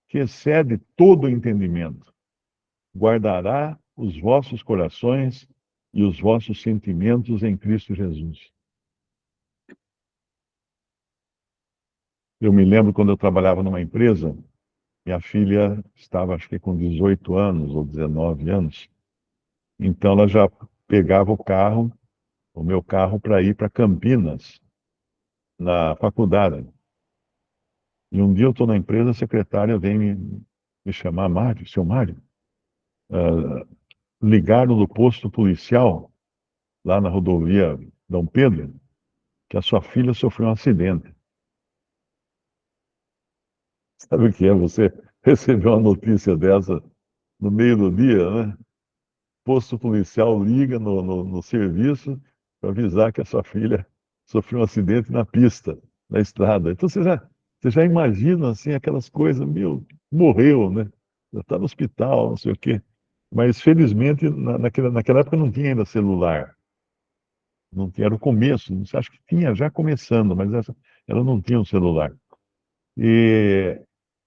que excede todo o entendimento, guardará os vossos corações e os vossos sentimentos em Cristo Jesus. Eu me lembro quando eu trabalhava numa empresa, minha filha estava, acho que com 18 anos ou 19 anos, então ela já pegava o meu carro, para ir para Campinas, na faculdade. E um dia eu estou na empresa, a secretária vem me chamar, Mário, seu Mário, ligaram do posto policial, lá na rodovia Dom Pedro, que a sua filha sofreu um acidente. Sabe o que é você receber uma notícia dessa no meio do dia, né? Posto policial liga no serviço para avisar que a sua filha sofreu um acidente na pista, na estrada. Então você já imagina assim aquelas coisas, meu, morreu, né? Já está no hospital, não sei o quê. Mas felizmente naquela época não tinha ainda celular. Não tinha, era o começo, acho que tinha já começando, mas ela não tinha um celular. E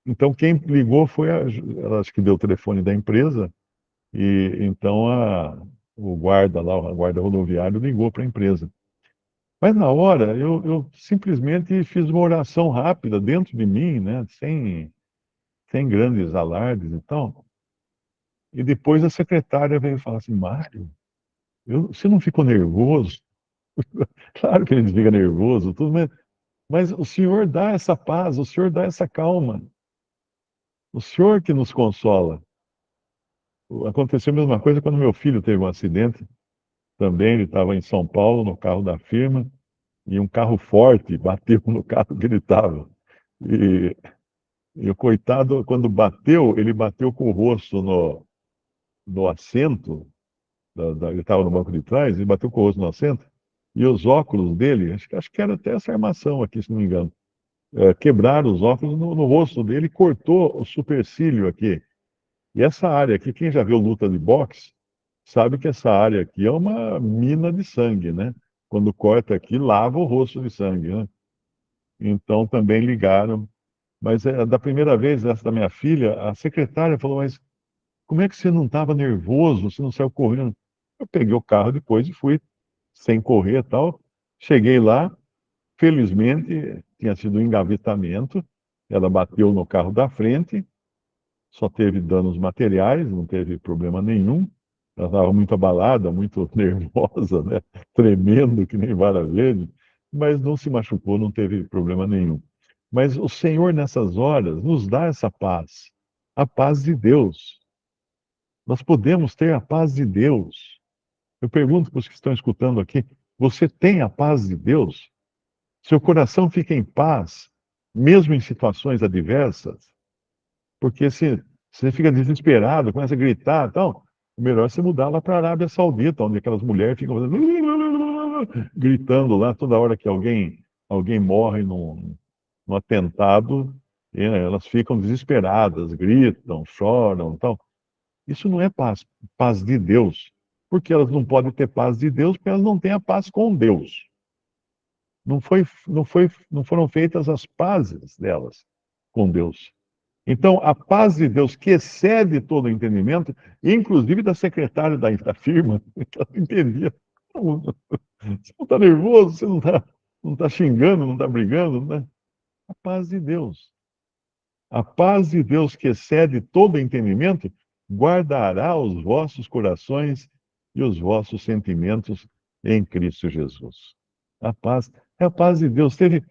então quem ligou foi ela acho que deu o telefone da empresa e então o guarda lá, o guarda rodoviário ligou para a empresa. Mas na hora eu simplesmente fiz uma oração rápida dentro de mim, né, sem grandes alardes e tal. E depois a secretária veio falar assim, Mário, você não ficou nervoso? Claro que a gente fica nervoso, tudo, mas o Senhor dá essa paz, o Senhor dá essa calma. O Senhor que nos consola. Aconteceu a mesma coisa quando meu filho teve um acidente. Também ele estava em São Paulo, no carro da firma, e um carro forte bateu no carro que ele estava. E, e o coitado, quando bateu, ele bateu com o rosto no assento, ele estava no banco de trás, e bateu com o rosto no assento, e os óculos dele, acho que era até essa armação aqui, se não me engano, quebraram os óculos no rosto dele, cortou o supercílio aqui. E essa área aqui, quem já viu luta de boxe, sabe que essa área aqui é uma mina de sangue, né? Quando corta aqui, lava o rosto de sangue, né? Então também ligaram. Mas da primeira vez, essa da minha filha, a secretária falou, mas como é que você não estava nervoso? Você não saiu correndo? Eu peguei o carro depois e fui, sem correr e tal. Cheguei lá, felizmente, tinha sido um engavetamento. Ela bateu no carro da frente, só teve danos materiais, não teve problema nenhum. Ela estava muito abalada, muito nervosa, né? Tremendo que nem vara verde, mas não se machucou, não teve problema nenhum. Mas o Senhor, nessas horas, nos dá essa paz, a paz de Deus. Nós podemos ter a paz de Deus. Eu pergunto para os que estão escutando aqui: você tem a paz de Deus? Seu coração fica em paz, mesmo em situações adversas? Porque se você fica desesperado, começa a gritar, então, O melhor é você mudar lá para a Arábia Saudita, onde aquelas mulheres ficam fazendo... gritando lá toda hora que alguém morre num atentado, elas ficam desesperadas, gritam, choram, tal. Isso não é paz de Deus, porque elas não podem ter paz de Deus, porque elas não têm a paz com Deus. Não foram feitas as pazes delas com Deus. Então, a paz de Deus, que excede todo o entendimento, inclusive da secretária da firma, ela não entendia. Você não está nervoso, você não tá xingando, não está brigando, né? A paz de Deus. A paz de Deus, que excede todo entendimento, guardará os vossos corações e os vossos sentimentos em Cristo Jesus. A paz é a paz de Deus. Teve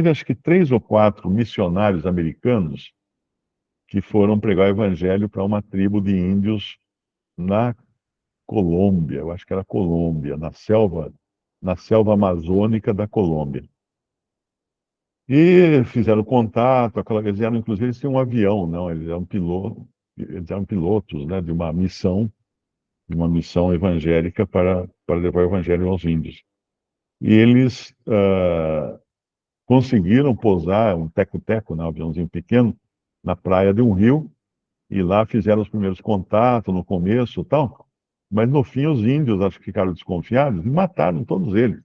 acho que 3 ou 4 missionários americanos que foram pregar o evangelho para uma tribo de índios na Colômbia, eu acho que era Colômbia, na selva amazônica da Colômbia. E fizeram contato, inclusive eles tinham um avião, não, eles eram pilotos, né, de uma missão evangélica para levar o evangelho aos índios. E eles conseguiram pousar um teco-teco, né, um aviãozinho pequeno, na praia de um rio, e lá fizeram os primeiros contatos no começo e tal, mas no fim os índios acho que ficaram desconfiados e mataram todos eles.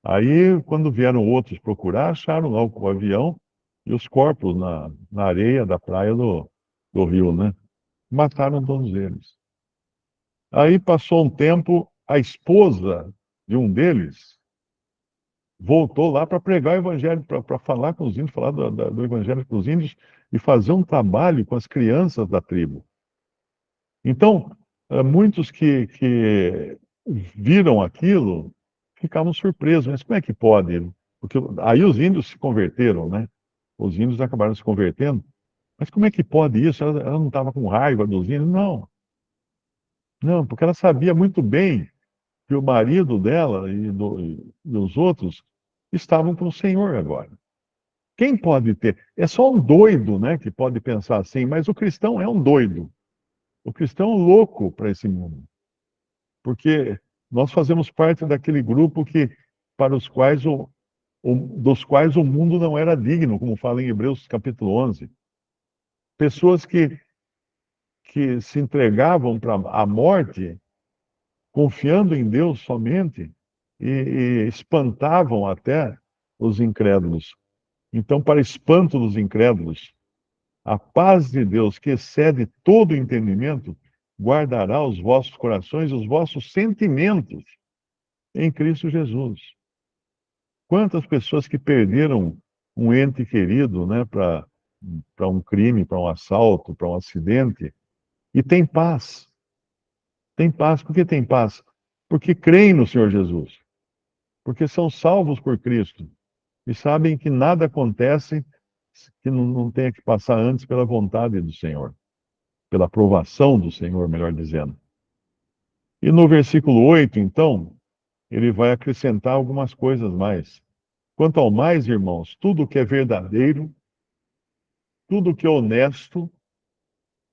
Aí, quando vieram outros procurar, acharam lá o avião e os corpos na areia da praia do rio, né? Mataram todos eles. Aí passou um tempo, a esposa de um deles voltou lá para pregar o evangelho, para falar com os índios, falar do evangelho com os índios e fazer um trabalho com as crianças da tribo. Então, muitos que viram aquilo ficavam surpresos. Mas como é que pode? Porque aí os índios se converteram, né? Os índios acabaram se convertendo. Mas como é que pode isso? Ela não estava com raiva dos índios? Não, não, porque ela sabia muito bem que o marido dela e os outros estavam com o Senhor agora. Quem pode ter? É só um doido, né, que pode pensar assim, mas o cristão é um doido. O cristão é um louco para esse mundo. Porque nós fazemos parte daquele grupo para os quais dos quais o mundo não era digno, como fala em Hebreus capítulo 11. Pessoas que se entregavam para a morte, confiando em Deus somente, e espantavam até os incrédulos. Então, para espanto dos incrédulos, a paz de Deus, que excede todo entendimento, guardará os vossos corações e os vossos sentimentos em Cristo Jesus. Quantas pessoas que perderam um ente querido, né, para um crime, para um assalto, para um acidente, e tem paz. Tem paz. Por que tem paz? Porque creem no Senhor Jesus. Porque são salvos por Cristo. E sabem que nada acontece que não tenha que passar antes pela vontade do Senhor. Pela aprovação do Senhor, melhor dizendo. E no versículo 8, então, ele vai acrescentar algumas coisas mais. Quanto ao mais, irmãos, tudo que é verdadeiro, tudo que é honesto,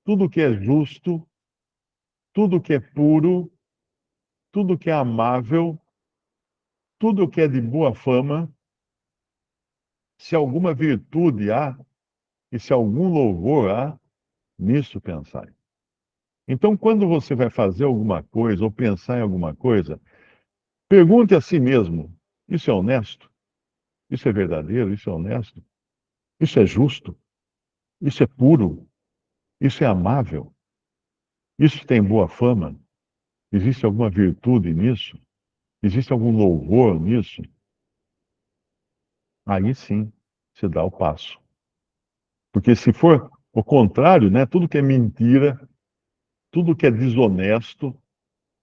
tudo que é justo, tudo que é puro, tudo que é amável, tudo que é de boa fama, se alguma virtude há e se algum louvor há, nisso pensai. Então, quando você vai fazer alguma coisa ou pensar em alguma coisa, pergunte a si mesmo: isso é honesto? Isso é verdadeiro? Isso é honesto? Isso é justo? Isso é puro? Isso é amável? Isso tem boa fama? Existe alguma virtude nisso? Existe algum louvor nisso? Aí sim se dá o passo. Porque se for o contrário, né, tudo que é mentira, tudo que é desonesto,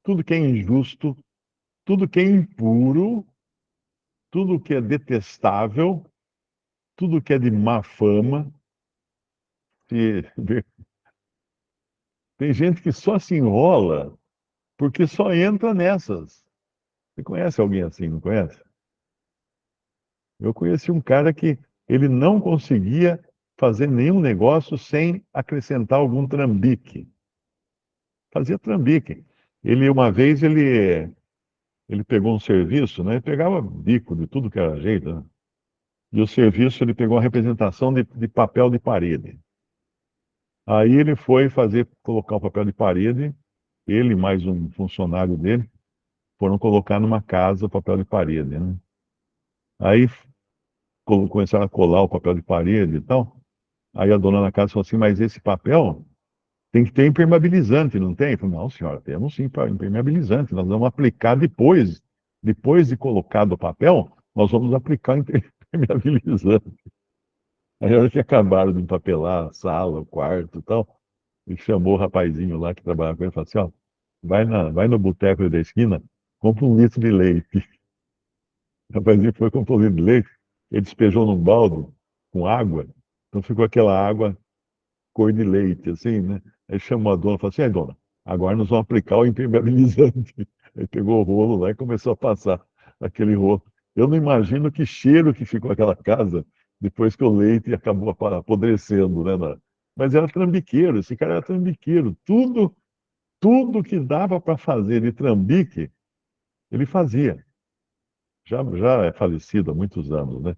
tudo que é injusto, tudo que é impuro, tudo que é detestável, tudo que é de má fama. Tem gente que só se enrola porque só entra nessas. Você conhece alguém assim, não conhece? Eu conheci um cara que ele não conseguia fazer nenhum negócio sem acrescentar algum trambique. fazia trambique. Uma vez, ele pegou um serviço, né? Ele pegava bico de tudo que era jeito, né? E o serviço, ele pegou a representação de papel de parede. Aí ele foi colocar o papel de parede, ele mais um funcionário dele, foram colocar numa casa o papel de parede, né? Aí começaram a colar o papel de parede e tal. Aí a dona da casa falou assim, mas esse papel tem que ter impermeabilizante, não tem? Eu falei, não, senhora, temos sim impermeabilizante. Nós vamos aplicar depois de colocado o papel, nós vamos aplicar impermeabilizante. Aí a hora que acabaram de empapelar a sala, o quarto e tal, ele chamou o rapazinho lá que trabalhava com ele e falou assim, ó, vai no boteco da esquina, compra 1 litro de leite. O rapazinho foi, comprou 1 litro de leite, ele despejou num balde com água, então ficou aquela água cor de leite, assim, né? Aí chamou a dona e falou assim, aí dona, agora nós vamos aplicar o impermeabilizante. Aí pegou o rolo lá e começou a passar aquele rolo. Eu não imagino que cheiro que ficou aquela casa depois que o leite acabou apodrecendo, né? Mas era trambiqueiro, esse cara era trambiqueiro. Tudo que dava para fazer de trambique, ele fazia. Já é falecido há muitos anos, né?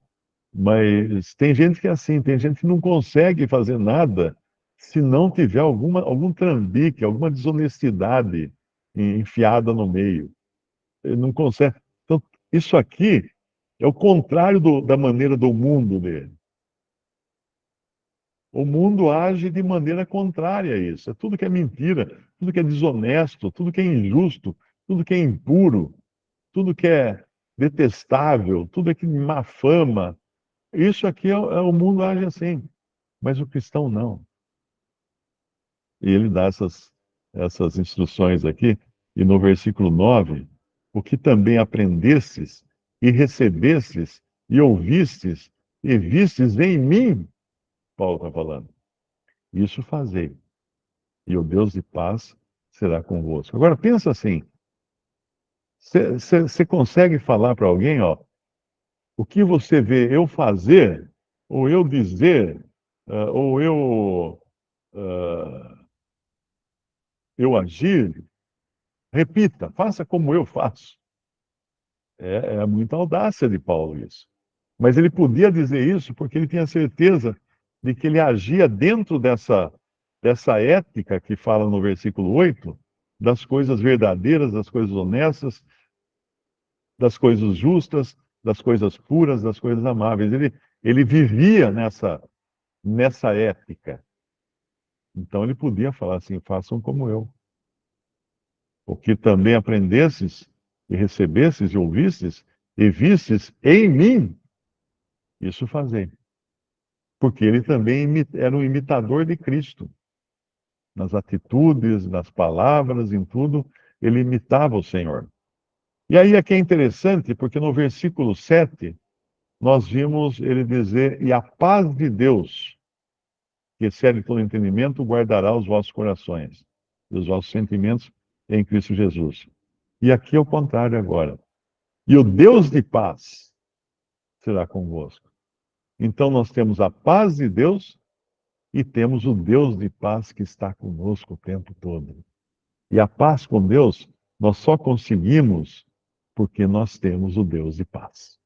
Mas tem gente que é assim, tem gente que não consegue fazer nada se não tiver algum trambique, alguma desonestidade enfiada no meio. Ele não consegue. Então, isso aqui é o contrário da maneira do mundo dele. O mundo age de maneira contrária a isso. É tudo que é mentira, tudo que é desonesto, tudo que é injusto, tudo que é impuro, tudo que é detestável, tudo que é má fama. Isso aqui o mundo age assim, mas o cristão não. E ele dá essas instruções aqui, e no versículo 9, o que também aprendestes, e recebestes, e ouvistes, e vistes em mim, Paulo está falando, isso fazei, e o Deus de paz será convosco. Agora pensa assim, você consegue falar para alguém, ó, o que você vê eu fazer, ou eu dizer, ou eu agir, repita, faça como eu faço. É muita audácia de Paulo isso. Mas ele podia dizer isso porque ele tinha certeza de que ele agia dentro dessa ética que fala no versículo 8, das coisas verdadeiras, das coisas honestas, das coisas justas, das coisas puras, das coisas amáveis. Ele vivia nessa ética. Então ele podia falar assim: façam como eu. O que também aprendesses, e recebesses, e ouvistes, e vistes em mim, isso fazei. Porque ele também era um imitador de Cristo. Nas atitudes, nas palavras, em tudo, ele imitava o Senhor. E aí é que é interessante, porque no versículo 7, nós vimos ele dizer: e a paz de Deus, que excede todo entendimento, guardará os vossos corações e os vossos sentimentos em Cristo Jesus. E aqui é o contrário agora. E o Deus de paz será convosco. Então nós temos a paz de Deus e temos o Deus de paz que está conosco o tempo todo. E a paz com Deus nós só conseguimos porque nós temos o Deus de paz.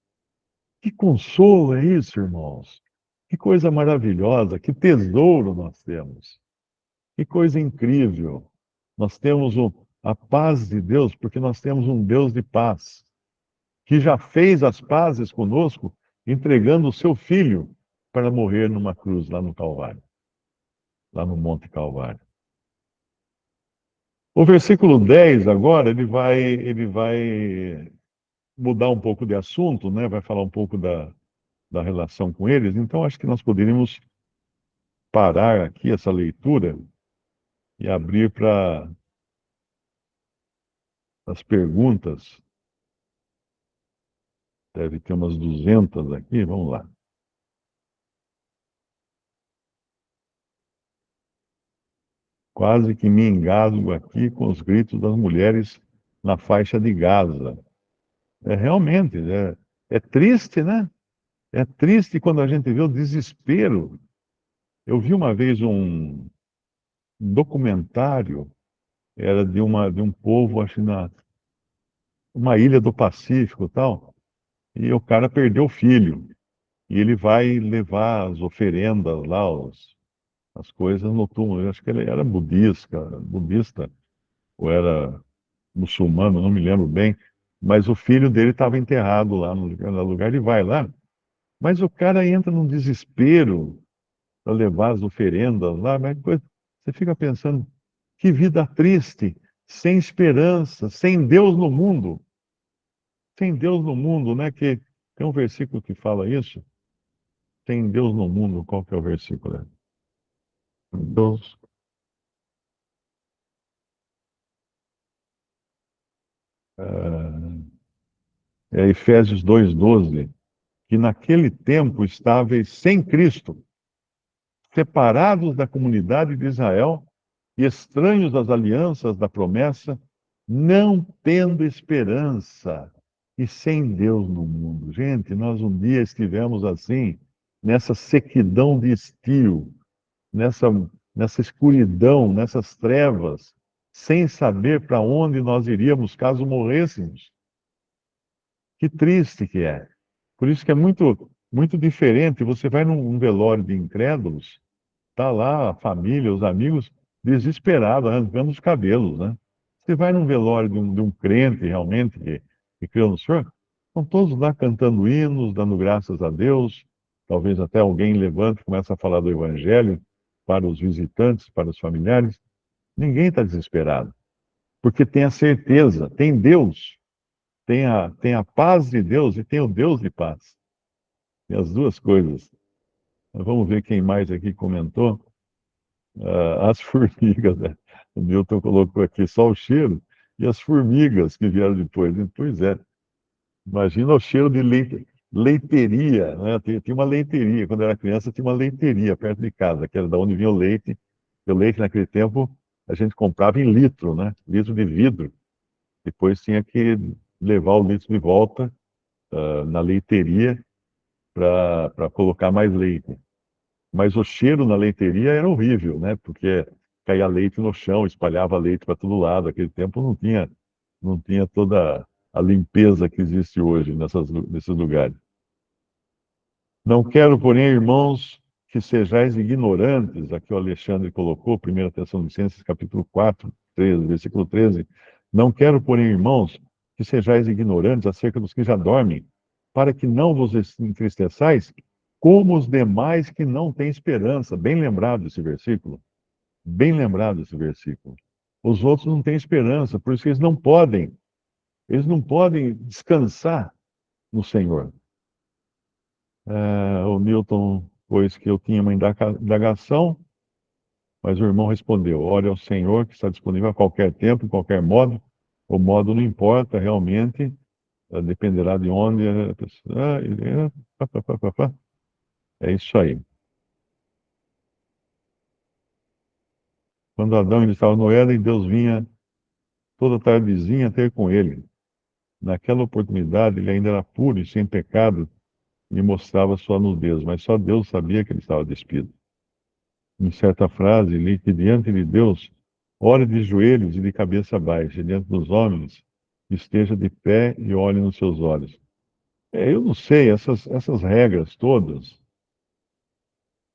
Que consolo é isso, irmãos? Que coisa maravilhosa, que tesouro nós temos. Que coisa incrível. Nós temos a paz de Deus porque nós temos um Deus de paz, que já fez as pazes conosco, entregando o seu filho para morrer numa cruz lá no Calvário, lá no Monte Calvário. O versículo 10 agora, ele vai mudar um pouco de assunto, né? Vai falar um pouco da relação com eles. Então, acho que nós poderíamos parar aqui essa leitura e abrir para as perguntas. Deve ter umas 200 aqui, vamos lá. Quase que me engasgo aqui com os gritos das mulheres na faixa de Gaza. Realmente, é triste, né? É triste quando a gente vê o desespero. Eu vi uma vez um documentário era de um povo, acho, na uma ilha do Pacífico e tal, e o cara perdeu o filho. E ele vai levar as oferendas lá, as coisas no túmulo. Eu acho que ele era budista, ou era muçulmano, não me lembro bem. Mas o filho dele estava enterrado lá no lugar, ele vai lá. Mas o cara entra num desespero para levar as oferendas lá, mas depois você fica pensando, que vida triste, sem esperança, sem Deus no mundo. Sem Deus no mundo, né? Que tem um versículo que fala isso. Tem Deus no mundo, qual que é o versículo? Né? Deus, é Efésios 2:12, que naquele tempo estáveis sem Cristo, separados da comunidade de Israel e estranhos às alianças da promessa, não tendo esperança e sem Deus no mundo. Gente, nós um dia estivemos assim, nessa sequidão de estio, nessa, nessa escuridão, nessas trevas, sem saber para onde nós iríamos caso morrêssemos. Que triste que é. Por isso que é muito diferente. Você vai num velório de incrédulos, tá lá a família, os amigos, desesperados, arrancando os cabelos, né? Você vai num velório de um crente realmente que creu no Senhor, estão todos lá cantando hinos, dando graças a Deus. Talvez até alguém levante e comece a falar do Evangelho para os visitantes, para os familiares. Ninguém está desesperado, porque tem a certeza, tem Deus, tem a paz de Deus e tem o Deus de paz. Tem as duas coisas. Mas vamos ver quem mais aqui comentou. As formigas, né? O Milton colocou aqui só o cheiro e as formigas que vieram depois. Pois é, imagina o cheiro de leiteria, né? Tinha uma leiteria, quando eu era criança tinha uma leiteria perto de casa, que era da onde vinha o leite. O leite naquele tempo a gente comprava em litro, né? Litro de vidro. Depois tinha que levar o litro de volta na leiteria para colocar mais leite. Mas o cheiro na leiteria era horrível, né? Porque caía leite no chão, espalhava leite para todo lado. Naquele tempo não tinha toda a limpeza que existe hoje nesses lugares. Não quero, porém, irmãos, que sejais ignorantes, aqui o Alexandre colocou, 1 Tessalonicenses, capítulo 4, 13, versículo 13. Não quero, porém, irmãos, que sejais ignorantes acerca dos que já dormem, para que não vos entristeçais, como os demais que não têm esperança. Bem lembrado esse versículo. Bem lembrado esse versículo. Os outros não têm esperança, por isso que eles não podem descansar no Senhor. O Newton pôs que eu tinha uma indagação, mas o irmão respondeu: ore ao Senhor, que está disponível a qualquer tempo, em qualquer modo. O modo não importa, realmente, dependerá de onde a pessoa. É isso aí. Quando Adão ele estava no Éden, Deus vinha toda tardezinha ter com ele. Naquela oportunidade, ele ainda era puro e sem pecado e mostrava sua nudez, mas só Deus sabia que ele estava despido. Em certa frase, li que diante de Deus, ore de joelhos e de cabeça baixa, e diante dos homens, esteja de pé e olhe nos seus olhos. Eu não sei, essas regras todas,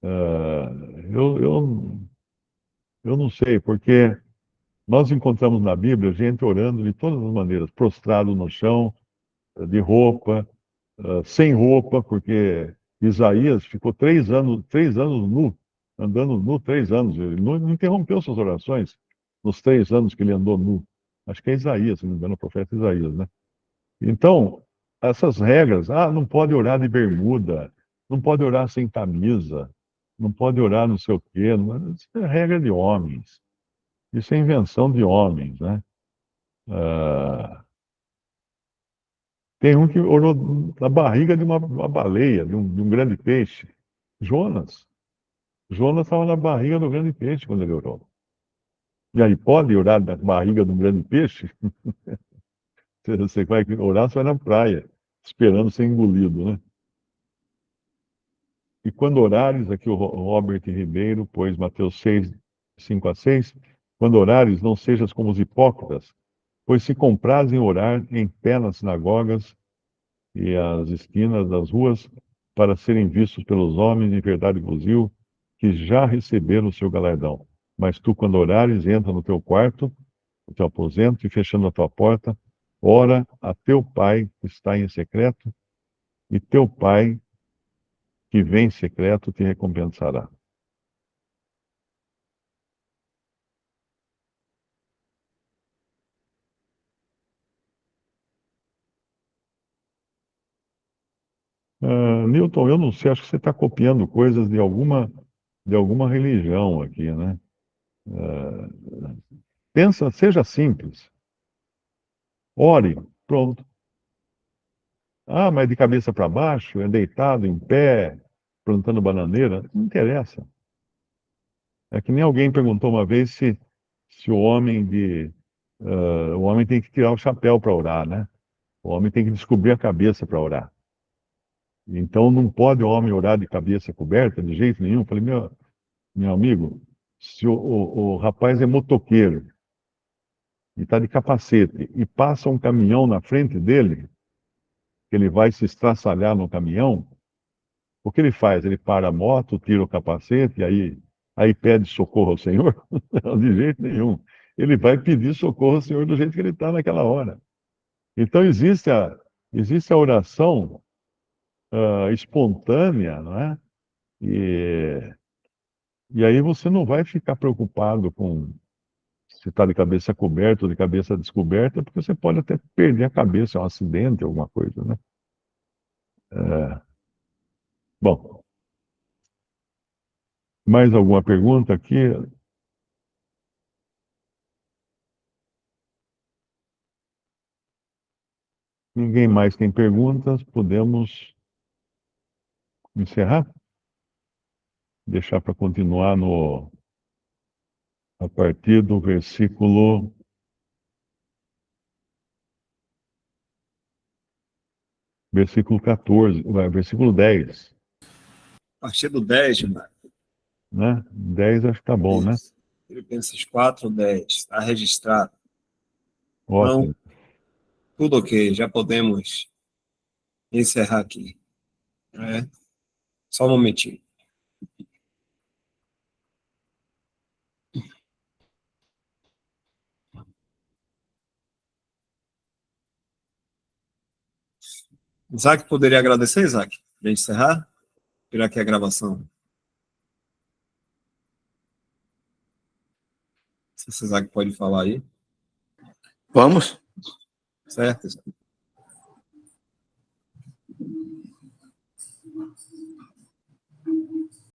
ah, eu, eu, eu não sei, porque nós encontramos na Bíblia gente orando de todas as maneiras, prostrado no chão, de roupa, sem roupa, porque Isaías ficou 3 anos nu, andando nu 3 anos. Ele não interrompeu suas orações nos 3 anos que ele andou nu. Acho que é Isaías, se não me engano, o profeta Isaías, né? Então, essas regras, não pode orar de bermuda, não pode orar sem camisa, não pode orar não sei o quê, isso é regra de homens, isso é invenção de homens, né? Ah, Tem um que orou na barriga de uma baleia, de um grande peixe. Jonas. Jonas estava na barriga do grande peixe quando ele orou. E aí, pode orar na barriga de um grande peixe? Você vai orar, você vai na praia, esperando ser engolido, né? E quando orares, aqui o Robert Ribeiro pôs Mateus 6, 5 a 6, Quando orares, não sejas como os hipócritas, pois se comprazem orar em pé nas sinagogas e às esquinas das ruas, para serem vistos pelos homens, em verdade vos digo, que já receberam o seu galardão. Mas tu, quando orares, entra no teu quarto, no teu aposento, e fechando a tua porta, ora a teu pai que está em secreto, e teu pai que vem em secreto te recompensará. Newton, eu não sei, acho que você está copiando coisas de alguma religião aqui, né? Pensa, seja simples. Ore, pronto. Ah, mas de cabeça para baixo, é deitado, em pé, plantando bananeira, não interessa. É que nem alguém perguntou uma vez se o homem tem que tirar o chapéu para orar, né? O homem tem que descobrir a cabeça para orar. Então não pode o homem orar de cabeça coberta de jeito nenhum. Eu falei, meu amigo, se o rapaz é motoqueiro e está de capacete e passa um caminhão na frente dele, que ele vai se estraçalhar no caminhão, o que ele faz? Ele para a moto, tira o capacete e aí pede socorro ao Senhor? Não, de jeito nenhum. Ele vai pedir socorro ao Senhor do jeito que ele está naquela hora. Então existe a oração espontânea, não é? E, e aí você não vai ficar preocupado com se está de cabeça coberta ou de cabeça descoberta, porque você pode até perder a cabeça, um acidente, alguma coisa, né? Bom, mais alguma pergunta aqui? Ninguém mais tem perguntas, podemos encerrar? Deixar para continuar a partir do versículo 14, versículo 10, A partir do 10, mano. né? 10 acho que tá bom, né? Isso. Filipenses 4, 10. Está registrado. Então, Ótimo. tudo ok. Já podemos encerrar aqui. É. Só um momentinho. Isaac, poderia agradecer, Isaac? Para encerrar? Tirar aqui a gravação. Se o Isaac pode falar aí. Vamos? Certo, Isaac?